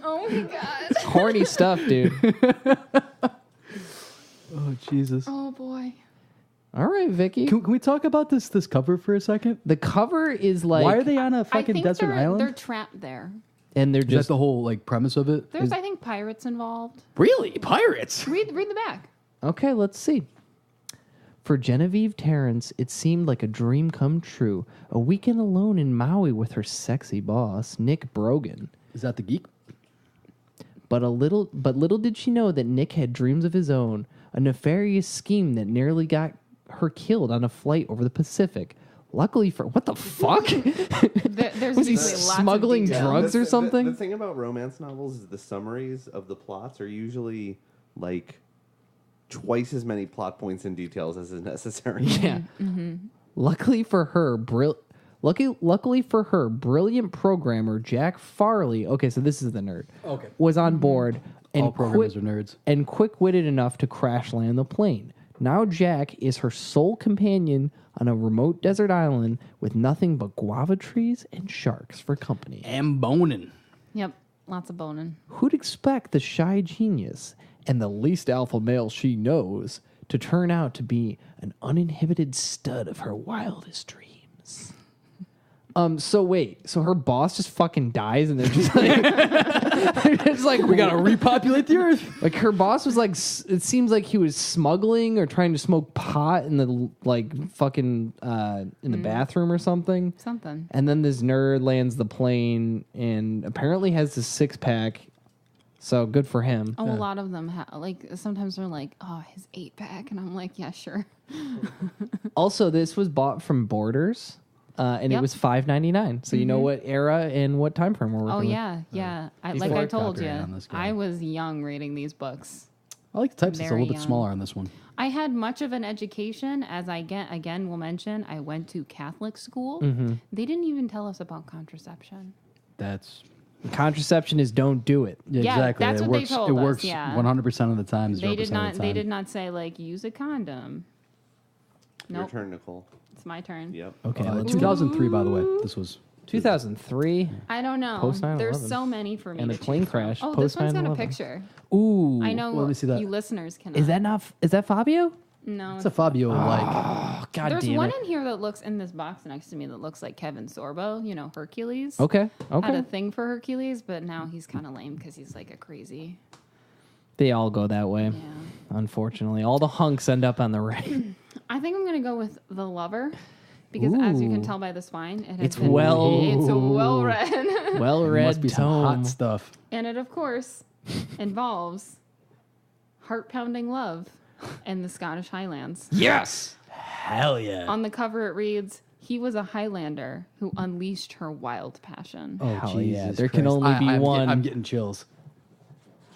Oh my god. Horny stuff, dude. Oh Jesus! Oh boy. All right, Vicky. Can we talk about this cover for a second? The cover is like, Why are they on a I fucking think desert they're island? trapped there. and they're Is that just the whole like premise of it? There's I think pirates involved. Really, pirates? Read the back. okay. Let's see. For Genevieve Terrence, it seemed like a dream come true. A weekend alone in Maui with her sexy boss, Nick Brogan. Is that the geek? But little did she know that Nick had dreams of his own, a nefarious scheme that nearly got her killed on a flight over the Pacific. Luckily for what the fuck? There's Was he usually lots of smuggling details. drugs or something? The thing about romance novels is the summaries of the plots are usually like twice as many plot points and details as is necessary. Yeah. Luckily for her, brilliant programmer Jack Farley. Okay, so this is the nerd. Okay. Was on board All programmers are nerds. and quick-witted enough to crash land the plane. Now Jack is her sole companion on a remote desert island with nothing but guava trees and sharks for company. And boning. Yep, lots of boning. Who'd expect the shy genius and the least alpha male she knows to turn out to be an uninhibited stud of her wildest dreams? So wait, so her boss just fucking dies and they're just like, We gotta repopulate the earth. like her boss was like, it seems like he was smuggling or trying to smoke pot in the like fucking in the bathroom or something. Something. And then this nerd lands the plane and apparently has this 6-pack. So good for him. Oh, a lot of them like sometimes they're like, oh, his 8-pack, and I'm like, yeah, sure. Also, this was bought from Borders, and it Yep. was $5.99. So you know what era and what time frame we're working Oh with. yeah. Like Before I told you, copyright on this guy. I was young reading these books. I like the typeset's a Very little bit young. smaller on this one. I had much of an education, as I again will mention. I went to Catholic school. They didn't even tell us about contraception. That's Contraception is don't do it. yeah, Yeah, exactly. that's it what they works. told it us, works yeah. 100% of the time. 0% They did not. Of the They time. did not say like use a condom. Your Nope. turn, Nicole. It's my turn. Yep. Okay, let's 2003, by the way. This was 2003. I don't know. Post 9/11. There's so many for me. And to a plane choose from. crash, Oh, post this one's got a 9/11. picture. Ooh. I know. Well, let me see that. You listeners can. Is that Fabio? No. it's a Fabio like. Oh, God There's damn one it. in here that looks in this box next to me that looks like Kevin Sorbo. You know, Hercules. Okay. Had Okay. a thing for Hercules, but now he's kind of lame because he's like a crazy. They all go that way. Yeah. Unfortunately, all the hunks end up on the right. I think I'm gonna go with The Lover. Because as you can Ooh. tell by the spine, it has It's been, well- it's well read. Well There read must be some tome. hot stuff. And it, of course, involves heart-pounding love in the Scottish Highlands. Yes. Hell yeah. On the cover, it reads, "He was a Highlander who unleashed her wild passion." Oh, Hell yeah. Jesus There can Christ. only be one. I'm getting chills.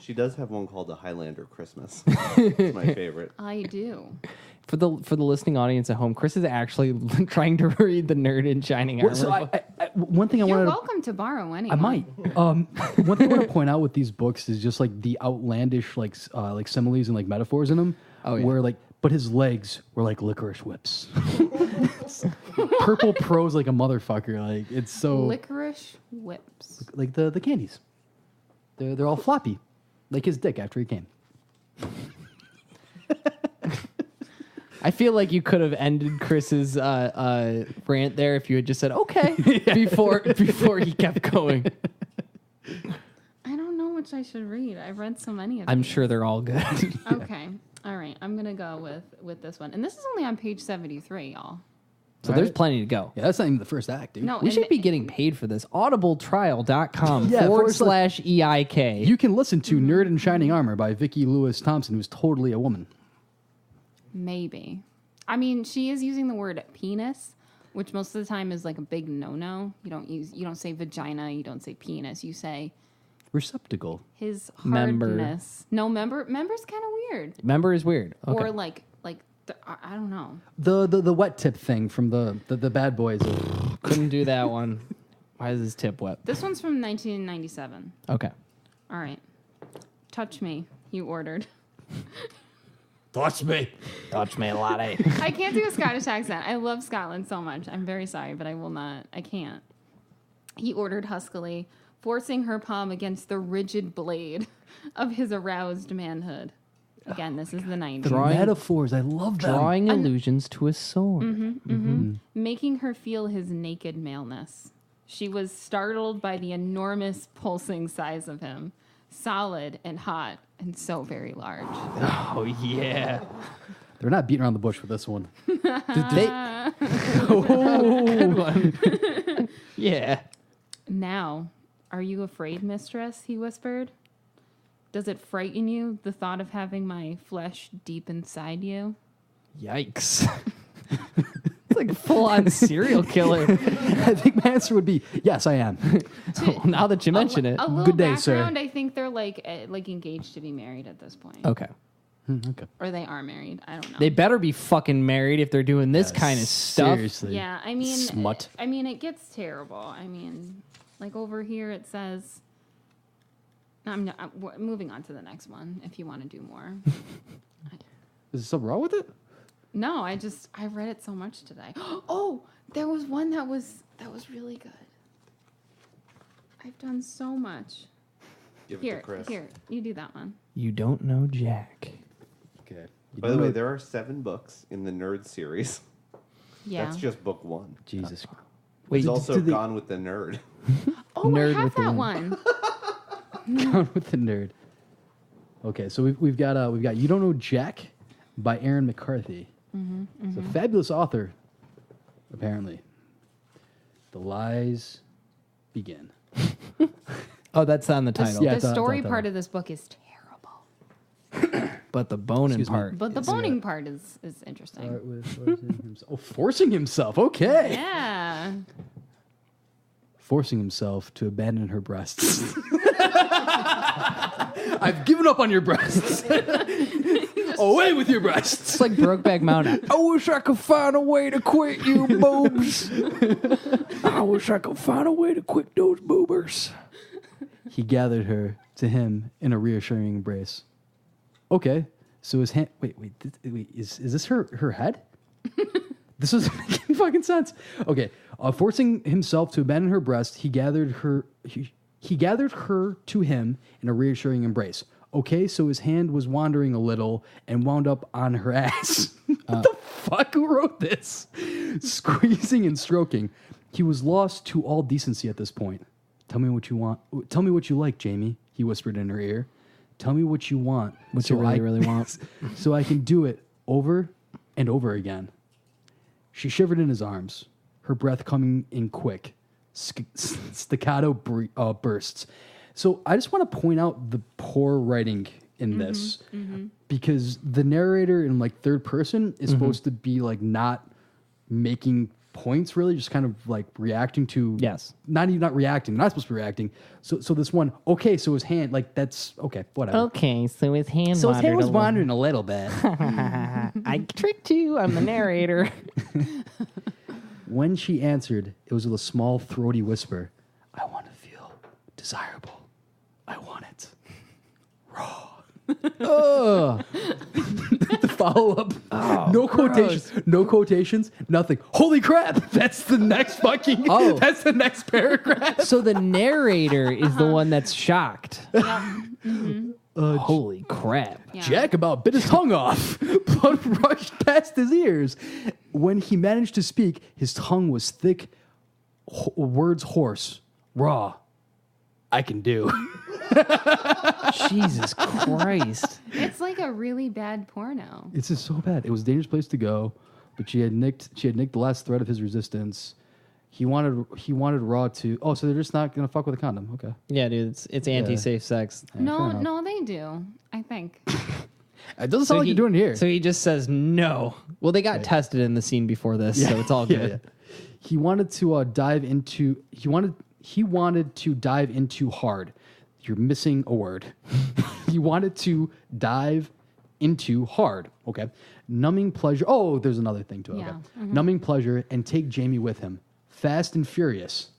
She does have one called the Highlander Christmas. It's my favorite. I do. For the listening audience at home, Chris is actually trying to read the Nerd in Shining Armor. So book. one thing I You're wanted to welcome to borrow any. I might. One thing I want to point out with these books is just like the outlandish like similes and like metaphors in them. Oh, yeah. Where like, but his legs were like licorice whips. Purple prose like a motherfucker. Like it's so Licorice whips. like the candies. They're all floppy, like his dick after he came. I feel like you could have ended Chris's rant there if you had just said okay before he kept going. I don't know which I should read. I've read so many of I'm these. sure they're all good. Okay. All right. I'm going to go with this one. And this is only on page 73, y'all. So there's plenty to go. Yeah, that's not even the first act, dude. No, We and should be getting paid for this. Audibletrial.com Yeah, /EIK. You can listen to Nerd in Shining Armor by Vicki Lewis Thompson, who's totally a woman. Maybe. I mean, she is using the word penis, which most of the time is like a big no-no. You don't say vagina, you don't say penis, you say Receptacle. his Member. hardness. No, member's kind of weird. Member is weird. Okay. Or like I don't know. The wet tip thing from the Bad Boys. Couldn't do that one. Why is his tip wet? This one's from 1997. Okay. All right. Touch me, you ordered. Touch me. Touch me, laddie. I can't do a Scottish accent. I love Scotland so much. I'm very sorry, but I will not. I can't. He ordered huskily, forcing her palm against the rigid blade of his aroused manhood. Again, this is the 90s. The Drawing- metaphors, I love them. Drawing allusions to a sword. Making her feel his naked maleness. She was startled by the enormous pulsing size of him. Solid and hot and so very large. Oh, yeah. They're not beating around the bush with this one. Good one. Yeah. Now, are you afraid, mistress? He whispered. Does it frighten you, the thought of having my flesh deep inside you? Yikes. It's like a full-on serial killer. I think my answer would be yes, I am. Well, now that you mention it. A little Good day, sir. background, I think they're like engaged to be married at this point. Okay. Okay. Or they are married. I don't know. They better be fucking married if they're doing this kind of stuff. Seriously. Yeah, I mean, Smut. it gets terrible. I mean, like over here it says. I'm moving on to the next one. If you want to do more. Is there something wrong with it? No, I read it so much today. Oh, there was one that was really good. I've done so much. Give it to Chris. Here, you do that one. You don't know Jack. Okay. By the way, there are 7 books in the Nerd series. Yeah. That's just book 1. Jesus. Wait, It's did- also did they- Gone with the Nerd. Oh, Nerd I have with the that Wind. one. Gone with the Nerd. Okay, so we've got You Don't Know Jack by Aaron McCarthy. He's a fabulous author, apparently. The lies begin. Oh, that's on the title. yeah. The it's story on- part of this book is terrible, But the boning Excuse me. part. but the boning part is interesting. Start with forcing himself. Oh, forcing himself. Okay. Yeah. Forcing himself to abandon her breasts. I've given up on your breasts. Away with your breasts. It's like Brokeback Mountain. I wish I could find a way to quit you, boobs. I wish I could find a way to quit those boobers. He gathered her to him in a reassuring embrace. Okay, so his hand. Wait. Is this her head? This doesn't make any fucking sense. Okay, forcing himself to abandon her breast, he gathered her. He gathered her to him in a reassuring embrace. Okay, so his hand was wandering a little and wound up on her ass. What the fuck? Who wrote this? Squeezing and stroking. He was lost to all decency at this point. Tell me what you want. Tell me what you like, Jamie, he whispered in her ear. Tell me what you want. What you really want. So I can do it over and over again. She shivered in his arms, her breath coming in quick, staccato bursts. So I just want to point out the poor writing in this because the narrator in like third person is supposed to be like not making points really, just kind of like reacting to not reacting, not supposed to be reacting. So this one, okay, so his hand, like that's okay, whatever. Okay, so his hand So his hand was wandering a little bit. I tricked you. I'm the narrator. When she answered, it was with a small throaty whisper. I want to feel desirable. I want it raw. Ugh. The follow up. No quotations. No quotations. Nothing. Holy crap! That's the next fucking. Oh. That's the next paragraph. So the narrator is the one that's shocked. Holy crap. Yeah. Jack about bit his tongue off. Blood rushed past his ears. When he managed to speak, his tongue was thick, words hoarse, raw. I can do. Jesus Christ. It's like a really bad porno. It's just so bad. It was a dangerous place to go, but she had nicked the last thread of his resistance. He wanted Raw to. Oh, so they're just not gonna fuck with a condom. Okay. Yeah, dude, it's anti-safe sex. Yeah, fair enough. No, they do. I think. It doesn't sound like you're doing it here. So he just says no. Well, they got tested in the scene before this, so it's all good. He wanted to dive into. He wanted to dive into hard. You're missing a word. He wanted to dive into hard. Okay. Numbing pleasure. Oh, there's another thing to it. Yeah. Okay. Mm-hmm. Numbing pleasure and take Jamie with him. Fast and Furious.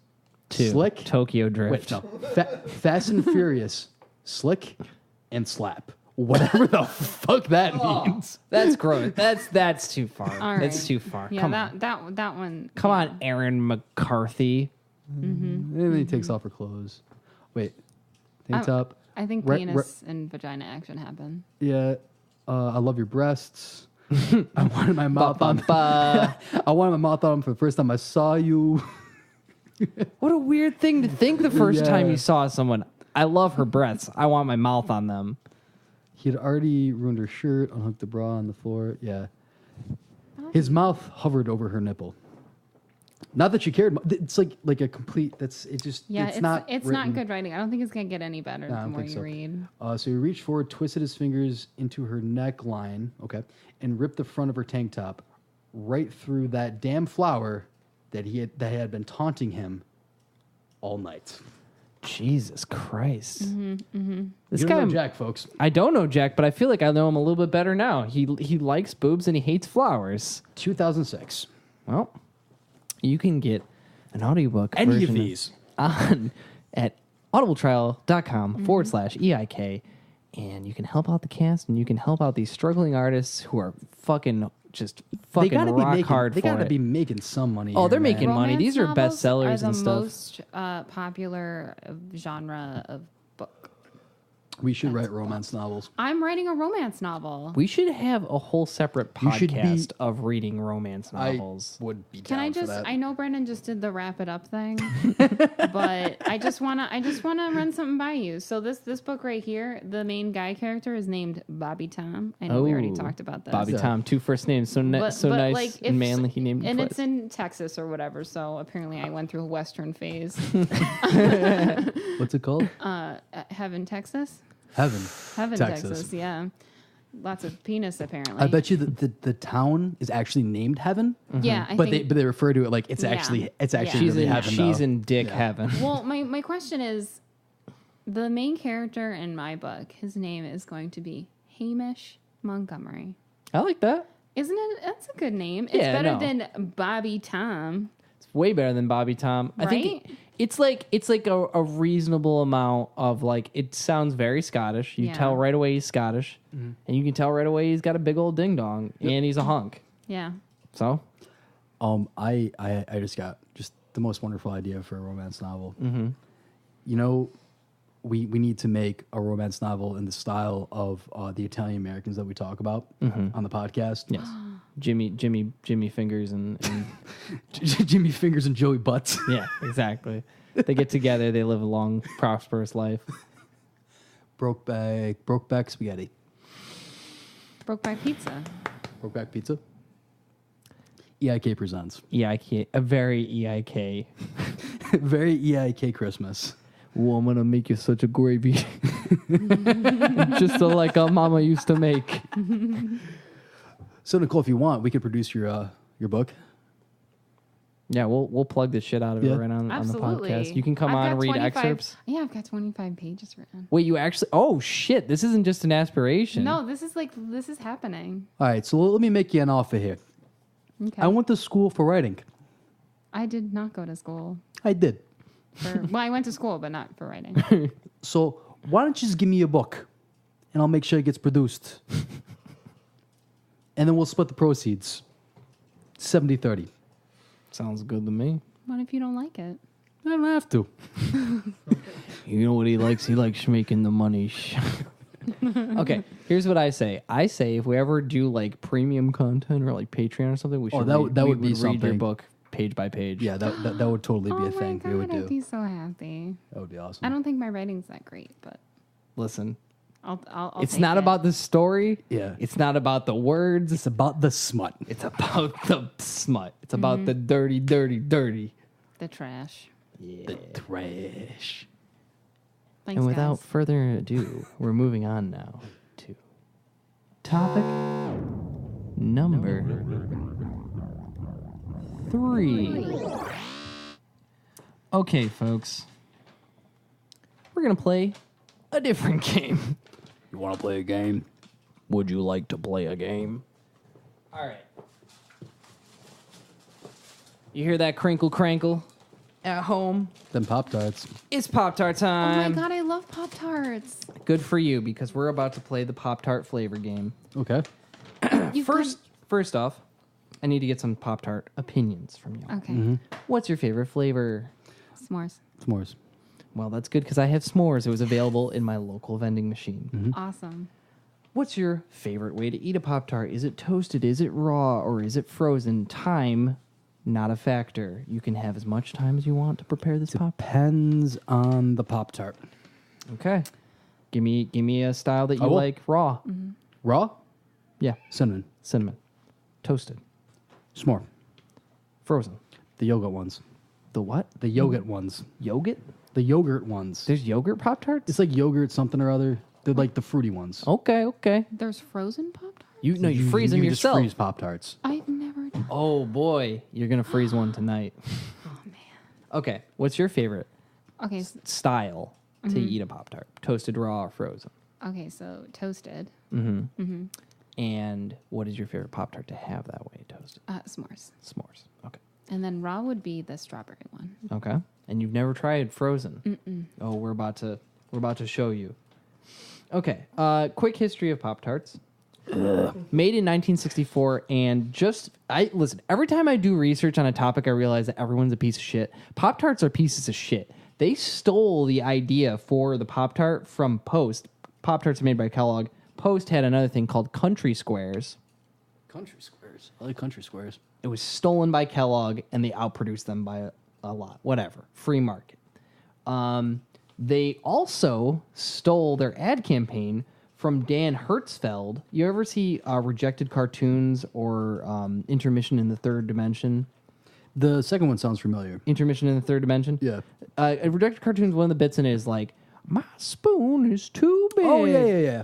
Two. Slick. Tokyo Wait, Drift. no. Fast and Furious. Slick and slap. Whatever the fuck that means. That's gross. That's too far. All right. That's too far. Yeah, Come on. that one. Come on, Aaron McCarthy. And then he takes off her clothes. Wait. Tank top. I think Re- penis and vagina action happen. Yeah. I love your breasts. I wanted my mouth on. Ba-ba-ba. I wanted my mouth on them for the first time I saw you. What a weird thing to think the first time Yeah. you saw someone. I love her breasts. I want my mouth on them. He had already ruined her shirt, unhooked the bra on the floor. Yeah. His mouth hovered over her nipple. Not that she cared. It's like a complete. It's not. it's written. not good writing. I don't think it's gonna get any better No, I the don't more think you so. read. So he reached forward, twisted his fingers into her neckline, okay, and ripped the front of her tank top right through that damn flower that had been taunting him all night. Jesus Christ. This You guy, don't know Jack, folks. I don't know Jack, but I feel like I know him a little bit better now. He likes boobs and he hates flowers. 2006. Well, you can get an audiobook Any of version these. on at audibletrial.com/EIK, and you can help out the cast and you can help out these struggling artists who are fucking rock hard They for gotta it. be making some money. Oh, here, they're man. making money. These are Romance novels bestsellers are and the stuff. most popular genre of book. We should write romance novels. I'm writing a romance novel. We should have a whole separate You should be- podcast of reading romance novels. I would be. Can down I for just? that. I know Brendan just did the wrap it up thing, but I just wanna run something by you. So this book right here, the main guy character is named Bobby Tom. I know we already Oh, talked about this. Bobby Yeah. Tom, 2 first names, so nice like, and if- manly. He named him and twice. it's in Texas or whatever. So apparently, I went through a Western phase. What's it called? Heaven, Texas. Heaven. Heaven, Texas. Texas. Yeah, lots of penis apparently. I bet you the town is actually named Heaven. Yeah, I But think. they refer to it like it's Yeah. actually Yeah. she's really in heaven. she's though. in dick Yeah. heaven. Well, my question is, the main character in my book, his name is going to be Hamish Montgomery. I like that. Isn't it? That's a good name. It's Yeah, better no. than Bobby Tom. It's way better than Bobby Tom. I think Right? it's like a reasonable amount of like it sounds very Scottish. You Yeah. tell right away he's Scottish, and you can tell right away he's got a big old ding dong and he's a hunk. Yeah. So I just got just the most wonderful idea for a romance novel. Mm-hmm. You know, we need to make a romance novel in the style of the Italian Americans that we talk about on the podcast. yes, Jimmy Fingers and Jimmy Fingers and Joey Butts. yeah, exactly. They get together. They live a long, prosperous life. Brokeback spaghetti. Brokeback Pizza. Brokeback pizza. EIK presents. EIK, a very EIK. Very EIK Christmas. Oh, I'm gonna make you such a gravy, just like our mama used to make. So Nicole, if you want, we could produce your book. Yeah, we'll plug the shit out of it Yeah. right on the Absolutely. podcast. You can come I've on and got read 25 excerpts. Yeah, I've got 25 pages written. Wait, you actually? Oh shit! This isn't just an aspiration. No, this is happening. All right, so let me make you an offer here. Okay. I went to school for writing. I did not go to school. I did. Well, I went to school, but not for writing. So why don't you just give me a book, and I'll make sure it gets produced, and then we'll split the proceeds, 70-30. Sounds good to me. What if you don't like it? I don't have to. You know what he likes? He likes making the money. Okay, here's what I say. I say if we ever do like premium content or like Patreon or something, we should. that would be read your something. book page by page. Yeah, that would totally be Oh a my thing god, we would I'd do. be so happy. That would be awesome. I don't think my writing's that great, but Listen, I'll it's take not it. about the story. Yeah. It's not about the words. It's about the smut. It's about the smut. It's about Mm-hmm. the dirty, dirty, dirty. the trash. The trash. Thanks, And without guys. further ado, we're moving on now to topic number 3. Okay, folks. We're going to play a different game. You want to play a game? Would you like to play a game? All right. You hear that crinkle crankle at home? Then Pop-Tarts. It's Pop-Tart Oh time. my god, I love Pop Tarts. Good for you, because we're about to play the Pop-Tart flavor game. Okay. First off, I need to get some Pop-Tart opinions from you. Okay. What's your favorite flavor? S'mores. S'mores. Well, that's good because I have s'mores. It was available in my local vending machine. Awesome. What's your favorite way to eat a Pop-Tart? Is it toasted? Is it raw? Or is it frozen? Time, not a factor. You can have as much time as you want to prepare this Pop. Depends on the Pop-Tart. Okay. Give me a style that you I will. like raw. Raw? Yeah. Cinnamon. Cinnamon. Toasted. S'more. Frozen. The yogurt ones. The what? The yogurt ones. Yogurt? The yogurt ones. There's yogurt Pop-Tarts? It's like yogurt something or other. They're like the fruity ones. Okay. There's frozen Pop Tarts? You freeze them you yourself. Just freeze Pop-Tarts. I've never done. Oh boy, you're gonna freeze one tonight. Oh, man. Okay, what's your favorite Okay. style to eat a Pop-Tart? Toasted, raw, or frozen? Okay, so toasted. And what is your favorite Pop-Tart to have that way toasted? S'mores. S'mores. Okay. And then raw would be the strawberry one. Okay. And you've never tried frozen? Oh, we're about to show you. Okay. Quick history of Pop-Tarts. Made in 1964, and listen. Every time I do research on a topic, I realize that everyone's a piece of shit. Pop-Tarts are pieces of shit. They stole the idea for the Pop-Tart from Post. Pop-Tarts are made by Kellogg. Post had another thing called Country Squares. Country squares. I like country squares. It was stolen by Kellogg, and they outproduced them by a lot. Whatever. Free market. They also stole their ad campaign from Dan Hertzfeld. You ever see Rejected Cartoons or Intermission in the Third Dimension? The second one sounds familiar. Intermission in the Third Dimension? Yeah. Rejected Cartoons, one of the bits in it is like, my spoon is too big. Oh, yeah.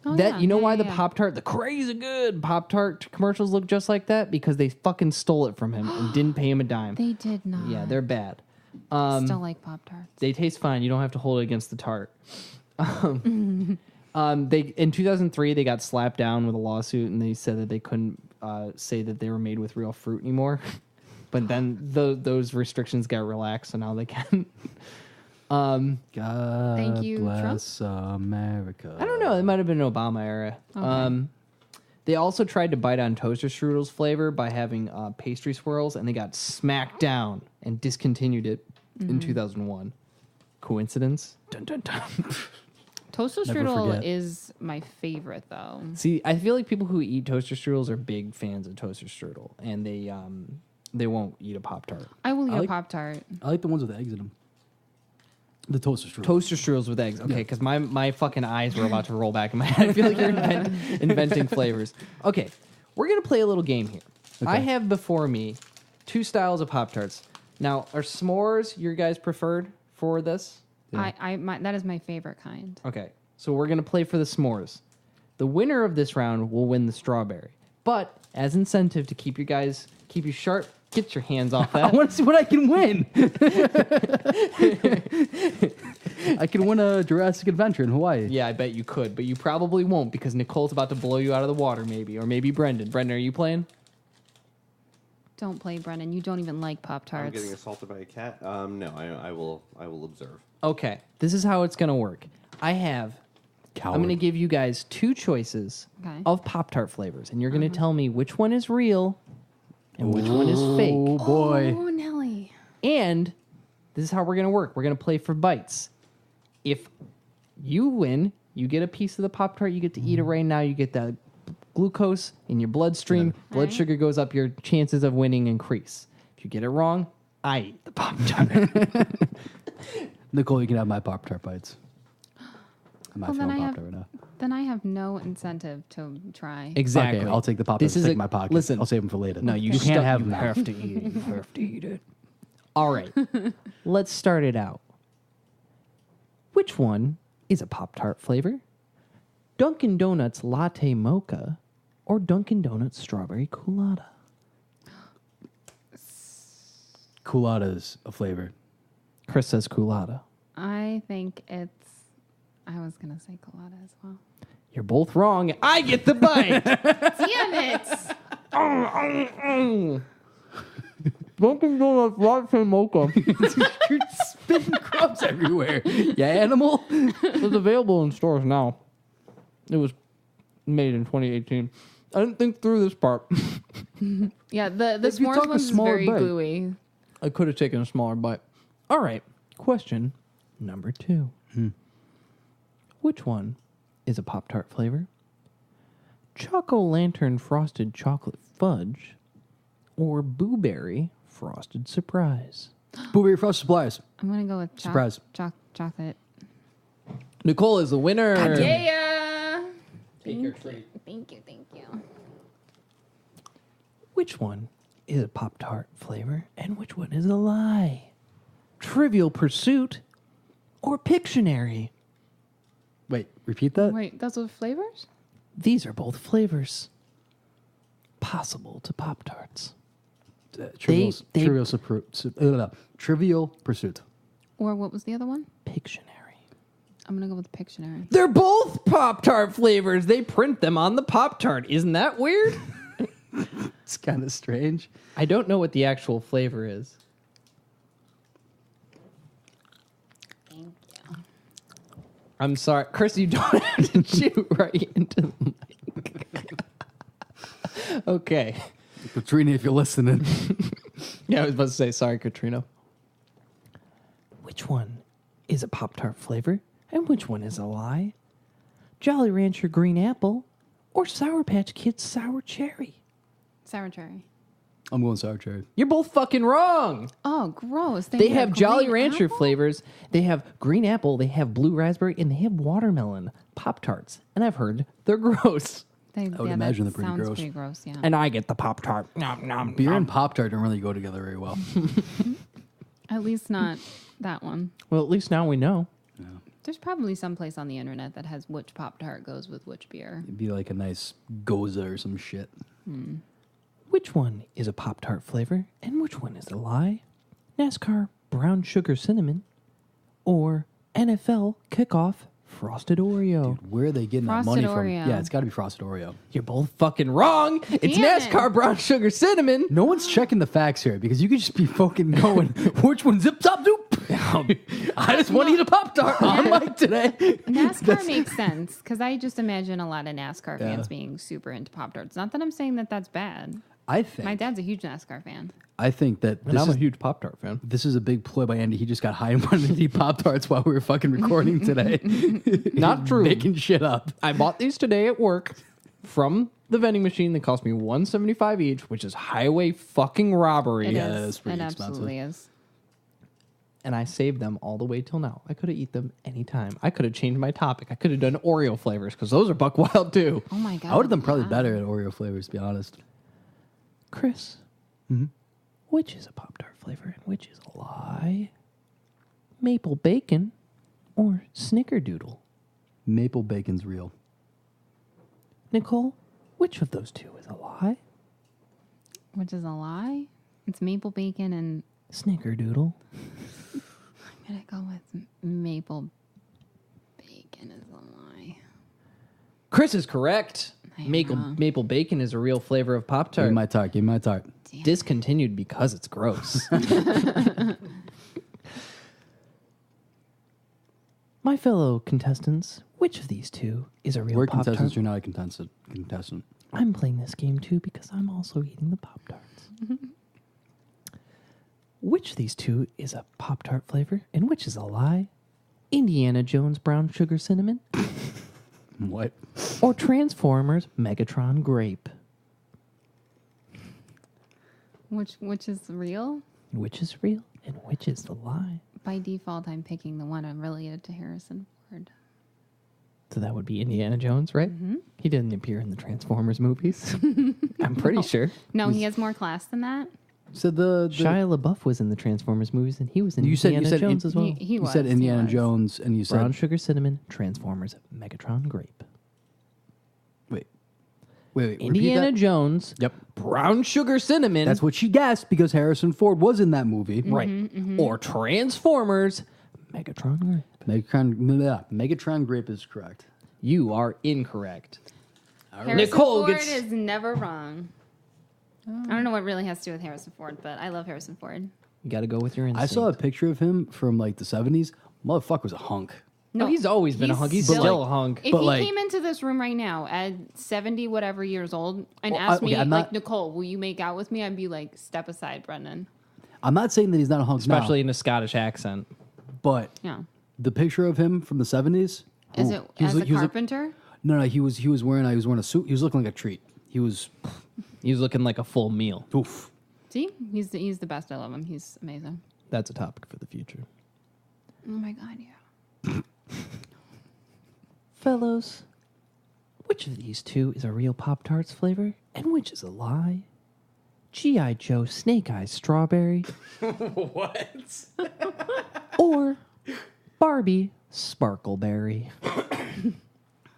Oh, That yeah. you know why the Yeah. Pop-Tart, the crazy good Pop-Tart commercials look just like that? Because they fucking stole it from him and didn't pay him a dime. They did not. Yeah, they're bad. Still like Pop Tarts. They taste fine. You don't have to hold it against the tart. They in 2003 they got slapped down with a lawsuit, and they said that they couldn't say that they were made with real fruit anymore. But then those restrictions got relaxed, so now they can. God Thank you, bless America. I don't know. It might have been an Obama era. Okay. They also tried to bite on toaster strudel's flavor by having pastry swirls, and they got smacked down and discontinued it in 2001. Coincidence? Dun, dun, dun. Toaster Never strudel forget. is my favorite, though. See, I feel like people who eat toaster strudels are big fans of toaster strudel, and they won't eat a Pop-Tart. I will eat like- a Pop Tart. I like the ones with eggs in them. The toaster strudel. Toaster strudels with eggs. Okay, because my fucking eyes were about to roll back in my head. I feel like you're inventing flavors. Okay, we're going to play a little game here. I have before me 2 styles of Pop-Tarts. Now, are s'mores your guys' preferred for this? That is my favorite kind. Okay, so we're going to play for the s'mores. The winner of this round will win the strawberry. But as incentive to keep you sharp, get your hands off I that. want to see what I can win. I can win a Jurassic Adventure in Hawaii. Yeah, I bet you could, but you probably won't because Nicole's about to blow you out of the water, maybe. Or maybe Brendan. Brendan, are you playing? Don't play, Brendan. You don't even like Pop I'm Tarts. getting assaulted by a cat. No, I will observe. Okay, this is how it's going to work. I'm going to give you guys 2 choices Okay. of Pop-Tart flavors, and you're going to tell me which one is real and which one is fake. Oh boy. Oh, Nelly. And this is how we're going to work. We're going to play for bites. If you win, you get a piece of the Pop-Tart. You get to eat it right now. You get that glucose in your bloodstream. Blood Alright. sugar goes up. Your chances of winning increase. If you get it wrong, I eat the Pop-Tart. Nicole, you can have my Pop-Tart bites. I'm not Well, then feeling I have- Pop-Tart right now. Then I have no incentive to try. Exactly. Okay, I'll take the Pop-Tarts. This is Stick a- in my pocket. listen. I'll save them for later. No, you can't have you them. have to eat it. You have to eat it. All right. Let's start it out. Which one is a Pop-Tart flavor? Dunkin' Donuts Latte Mocha or Dunkin' Donuts Strawberry Colada? Coolada's a flavor. Chris says Colada. I think it's. I was gonna say colada as well. You're both wrong. I get the bite. Damn it! Dunkin' Donuts Latte Mocha You're spitting crumbs everywhere. You animal. is available in stores now. It was made in 2018. I didn't think through this part. Yeah, the If you s'mores took a one's smaller very bite. gluey. I could have taken a smaller bite. All right. Question number 2. Which one is a Pop-Tart flavor? Choco-Lantern Frosted Chocolate Fudge or Boo-Berry Frosted Surprise? Blueberry Frosted Supplies. I'm gonna go with Surprise. chocolate. Nicole is the winner. Yeah. Take your treat. Thank you. Which one is a Pop-Tart flavor and which one is a lie? Trivial Pursuit or Pictionary? Wait, repeat that? Wait, those are flavors? These are both flavors possible to Pop-Tarts. Trivial, they- Trivial Pursuit. Or what was the other one? Pictionary. I'm going to go with Pictionary. They're both Pop-Tart flavors. They print them on the Pop-Tart. Isn't that weird? It's kind of strange. I don't know what the actual flavor is. Thank you. I'm sorry. Chris, you don't have to chew right into the mic. Okay. Katrina, if you're listening. Yeah, I was about to say, sorry, Katrina. Which one is a Pop-Tart flavor and which one is a lie? Jolly Rancher Green Apple or Sour Patch Kids Sour Cherry? Sour cherry. I'm going sour cherry. You're both fucking wrong. Oh, gross. They have Jolly green Rancher apple? flavors. They have green apple. They have blue raspberry, and they have watermelon Pop-Tarts. And I've heard they're gross. I would imagine they're pretty sounds gross. pretty gross, yeah. And I get the Pop-Tart. Nom, nom, Beer nom. and Pop-Tart don't really go together very well. At least not that one. Well, at least now we know. There's probably some place on the internet that has which Pop-Tart goes with which beer. It'd be like a nice Goza or some shit. Which one is a Pop-Tart flavor and which one is a lie? NASCAR Brown Sugar Cinnamon or NFL Kickoff Frosted Oreo? Where are they getting that Frosted money from? Oreo. Yeah, it's got to be Frosted Oreo. You're both fucking wrong. It's Damn NASCAR it. Brown Sugar Cinnamon. No one's checking the facts here because you could just be fucking going, which one zip top doop? I just want to eat a Pop-Tart on mic today. NASCAR makes sense because I just imagine a lot of NASCAR fans being super into Pop-Tarts. Not that I'm saying that that's bad. I think. My dad's a huge NASCAR fan. I think that And I'm a huge Pop-Tart fan. this is a big ploy by Andy. He just got high and wanted to eat Pop-Tarts while we were fucking recording today. Not true. Making shit up. I bought these today at work from the vending machine that cost me $1.75 each, which is highway fucking robbery. It Yeah, is. that's pretty It expensive. absolutely is. And I saved them all the way till now. I could have eaten them anytime. I could have changed my topic. I could have done Oreo flavors because those are buck wild too. Oh my god. I would have done probably wow. better at Oreo flavors, to be honest. Chris, which is a Pop-Tart flavor and which is a lie? Maple bacon or Snickerdoodle? Maple bacon's real. Nicole, which of those two is a lie? Which is a lie. It's maple bacon and Snickerdoodle. I'm gonna go with maple bacon is a lie. Chris is correct. I'm Maple, wrong. maple bacon is a real flavor of Give me Pop-Tart. my tart. Give me my tart. Discontinued because it's gross. My fellow contestants, which of these two is a real We're Pop-Tart? contestants. You're not a contestant. I'm playing this game too because I'm also eating the Pop-Tarts. Which of these two is a Pop-Tart flavor and which is a lie? Indiana Jones Brown Sugar Cinnamon What? or Transformers Megatron Grape? Which is real? Which is real and which is the lie? By default, I'm picking the one I'm related to Harrison Ford. So that would be Indiana Jones, right? He didn't appear in the Transformers movies. I'm pretty sure. No, he has more class than that. So the Shia LaBeouf was in the Transformers movies, and he was in You said- you Indiana said Jones as well. He you was. said he Indiana was. Jones, and you said Brown Sugar Cinnamon, Transformers, Megatron Grape. wait. Repeat Indiana that? Jones, Yep. Brown Sugar Cinnamon, That's what she guessed because Harrison Ford was in that movie. right. Or Transformers, Megatron Grape. Megatron Grape is correct. You are incorrect. Harrison Nicole Ford gets- is never wrong. I don't know what really has to do with Harrison Ford, but I love Harrison Ford. You got to go with your I instinct. saw a picture of him from like the 70s. Motherfucker was a hunk. No, he's always been a hunk. He's still a hunk. If But he like- came into this room right now at 70 whatever years old and Well, asked me, I'm like, not- Nicole, will you make out with me? I'd be like, step aside, Brendan. I'm not saying that he's not a hunk Especially now, in a Scottish accent. but Yeah. the picture of him from the 70s. Is ooh, it he was- as a he was carpenter? No, he was wearing a suit. He was looking like a treat. He was He's looking like a full meal. oof. See? He's the best. I love him. He's amazing. That's a topic for the future. Oh my God, yeah. Fellows, which of these two is a real Pop-Tarts flavor and which is a lie? G.I. Joe Snake Eyes Strawberry, What? or Barbie Sparkleberry?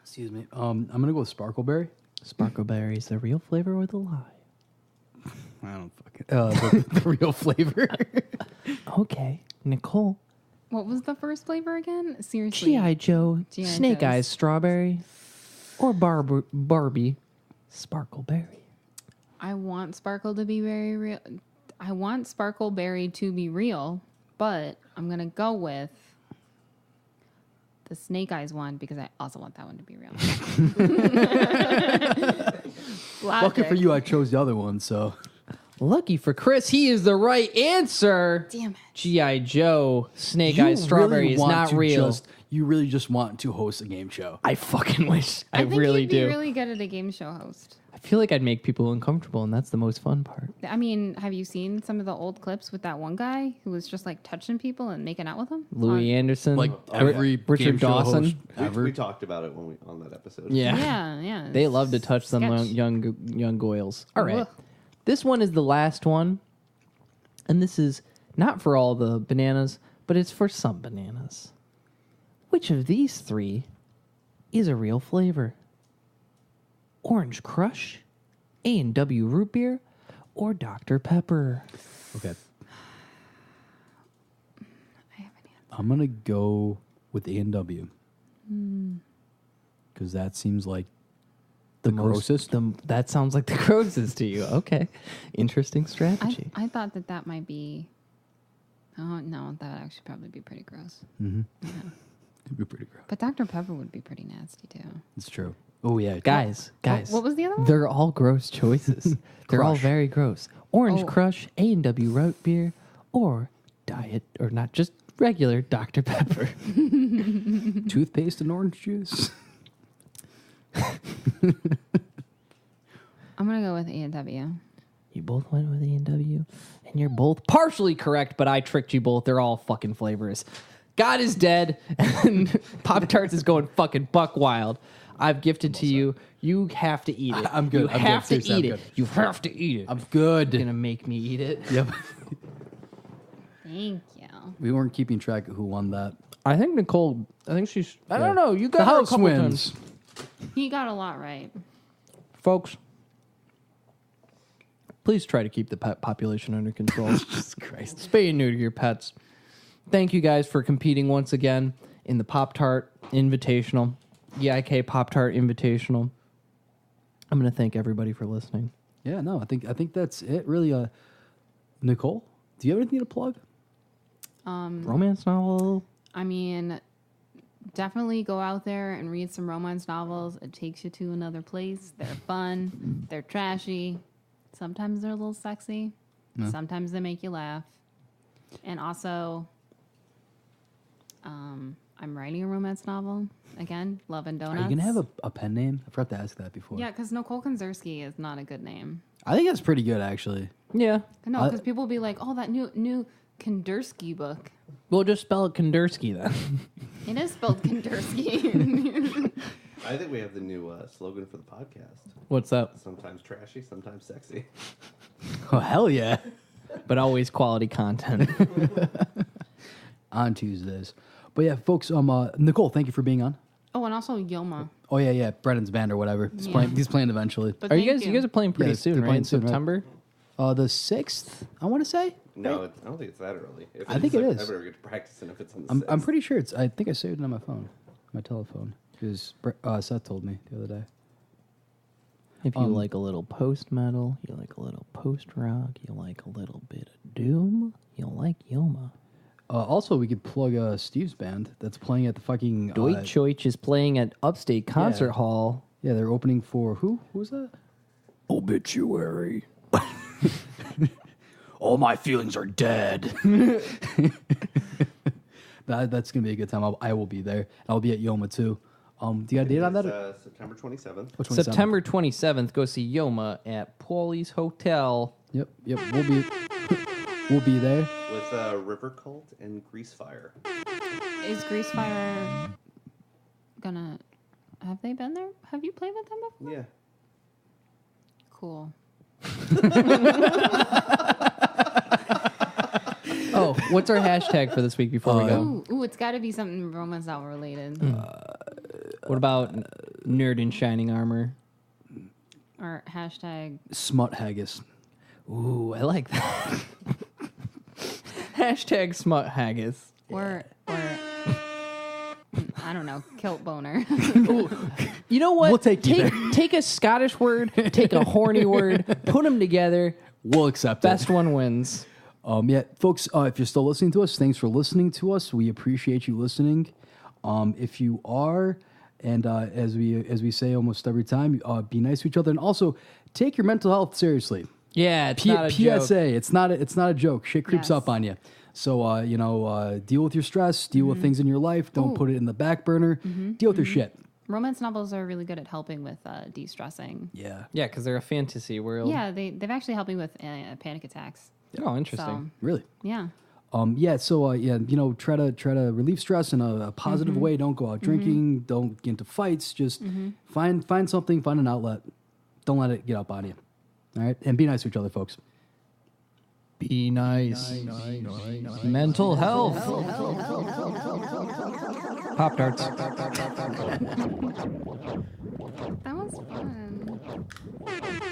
Excuse me. I'm gonna go with Sparkleberry. Sparkleberry is the real flavor or the lie? I don't fucking the real flavor. Okay, Nicole. What was the first flavor again? Seriously. G.I. Joe G.I. Snake Joes. Eyes Strawberry, or Barbie Sparkleberry? I want Sparkle to be very real. I want Sparkleberry to be real, but I'm going to go with the Snake Eyes one because I also want that one to be real. Lucky for you, I chose the other one. So Lucky for Chris, he is the right answer. Damn it. G.I. Joe Snake Eyes Strawberry is not real. You really just want to host a game show. I fucking wish. I think really you'd be do. really good at a game show host. I feel like I'd make people uncomfortable, and that's the most fun part. I mean, have you seen some of the old clips with that one guy who was just like touching people and making out with them? Louis Anderson, Like every Richard game show Dawson. host We, ever. we talked about it on that episode. Yeah. Yeah. They love to touch some Sketch. young goyles. All right. Ugh. This one is the last one. And this is not for all the bananas, but it's for some bananas. Which of these three is a real flavor? Orange Crush, A&W Root Beer, or Dr. Pepper? Okay, I have an answer. I'm gonna go with A&W because that seems like the grossest. That sounds like the grossest to you. Okay. Interesting strategy. I thought that might be. Oh no, that would actually probably be pretty gross. It'd be pretty gross. But Dr. Pepper would be pretty nasty too. It's true. Oh yeah, Guys. What was the other one? They're all gross choices. They're all Crush. very gross. Orange Oh. Crush, A&W Root Beer, or diet, or not just regular Dr. Pepper. Toothpaste and orange juice. I'm gonna go with A&W. You both went with A&W, and you're both partially correct, but I tricked you both. They're all fucking flavors. God is dead, and Pop-Tarts is going fucking buck wild. I've gifted to you. You have to eat it. I'm good. You I'm have good. to Seriously, eat I'm it. good. You have to eat it. I'm good. You're gonna make me eat it. Yep. Thank you. We weren't keeping track of who won that. I think Nicole. I think she's. I Yeah. don't know. You got The her a house couple wins. times. He got a lot right. Folks, please try to keep the pet population under control. Jesus Christ. Spay and neuter your pets. Thank you guys for competing once again in the Pop-Tart Invitational, EIK Pop-Tart Invitational. I'm going to thank everybody for listening. Yeah, no, I think that's it. Really, Nicole, do you have anything to plug? Romance novel. I mean, definitely go out there and read some romance novels. It takes you to another place. They're fun. They're trashy. Sometimes they're a little sexy. Sometimes they make you laugh. And also, I'm writing a romance novel. Again, Love and Donuts. Are you gonna have a pen name? I forgot to ask that before. Yeah, because Nicole Konzersky is not a good name. I think that's pretty good actually. Yeah. No, because people will be like, oh, that new Kondersky book. We'll just spell it Kondersky then. It is spelled Kondersky. I think we have the new slogan for the podcast. What's that? Sometimes trashy, sometimes sexy. Oh hell yeah! But always quality content. On Tuesdays, but yeah, folks. Nicole, thank you for being on. Oh, and also Yoma. Oh yeah, Brennan's band or whatever. He's playing eventually. But Are you thank guys? You guys are playing pretty Yeah, soon, they're right? playing In soon, right? September. The 6th, I want to say. No, I don't think it's that early. If I think it is. I better get to practicing if it's on the I'm 6th. pretty sure it's. I think I saved it on my phone, my telephone, because Seth told me the other day. If you like a little post metal, you like a little post rock, you like a little bit of doom, you'll like Yoma. Also, we could plug Steve's band that's playing at the fucking. Deutsch is playing at Upstate Concert Yeah. Hall. Yeah, they're opening for who? Who was that? Obituary. All my feelings are dead. That's gonna be a good time. I will be there. I'll be at Yoma too. Do you got a date on that? It's, September 27th. Which one's September 27th, go see Yoma at Paulie's Hotel. Yep. We'll be there. With River Cult and Grease Fire. Is Greasefire gonna... Have they been there? Have you played with them before? Yeah. Cool. Oh, what's our hashtag for this week before we go? Ooh, it's got to be something Romance Novel related. What about nerd in shining armor? Or hashtag. Smut haggis. Ooh, I like that. Hashtag smut haggis. Or I don't know, kilt boner. You know what? We'll take you take a Scottish word, take a horny word, put them together. We'll accept Best it. one wins. Yeah, folks, if you're still listening to us, thanks for listening to us. We appreciate you listening. If you are, and as we say almost every time, be nice to each other, and also take your mental health seriously. Yeah, it's not a PSA, joke. it's not a joke. Shit creeps Yes. up on you. So deal with your stress, deal with things in your life. Don't put it in the back burner. Deal with your shit. Romance novels are really good at helping with de-stressing. Yeah, Yeah, because they're a fantasy world. Yeah, they've actually helping with panic attacks. Oh, interesting. So, really. yeah. Try to relieve stress in a positive way. Don't go out drinking. Don't get into fights. Just find something, find an outlet. Don't let it get up on you. All right, and be nice to each other, folks. Be nice. Mental health. Pop Tarts. That was fun.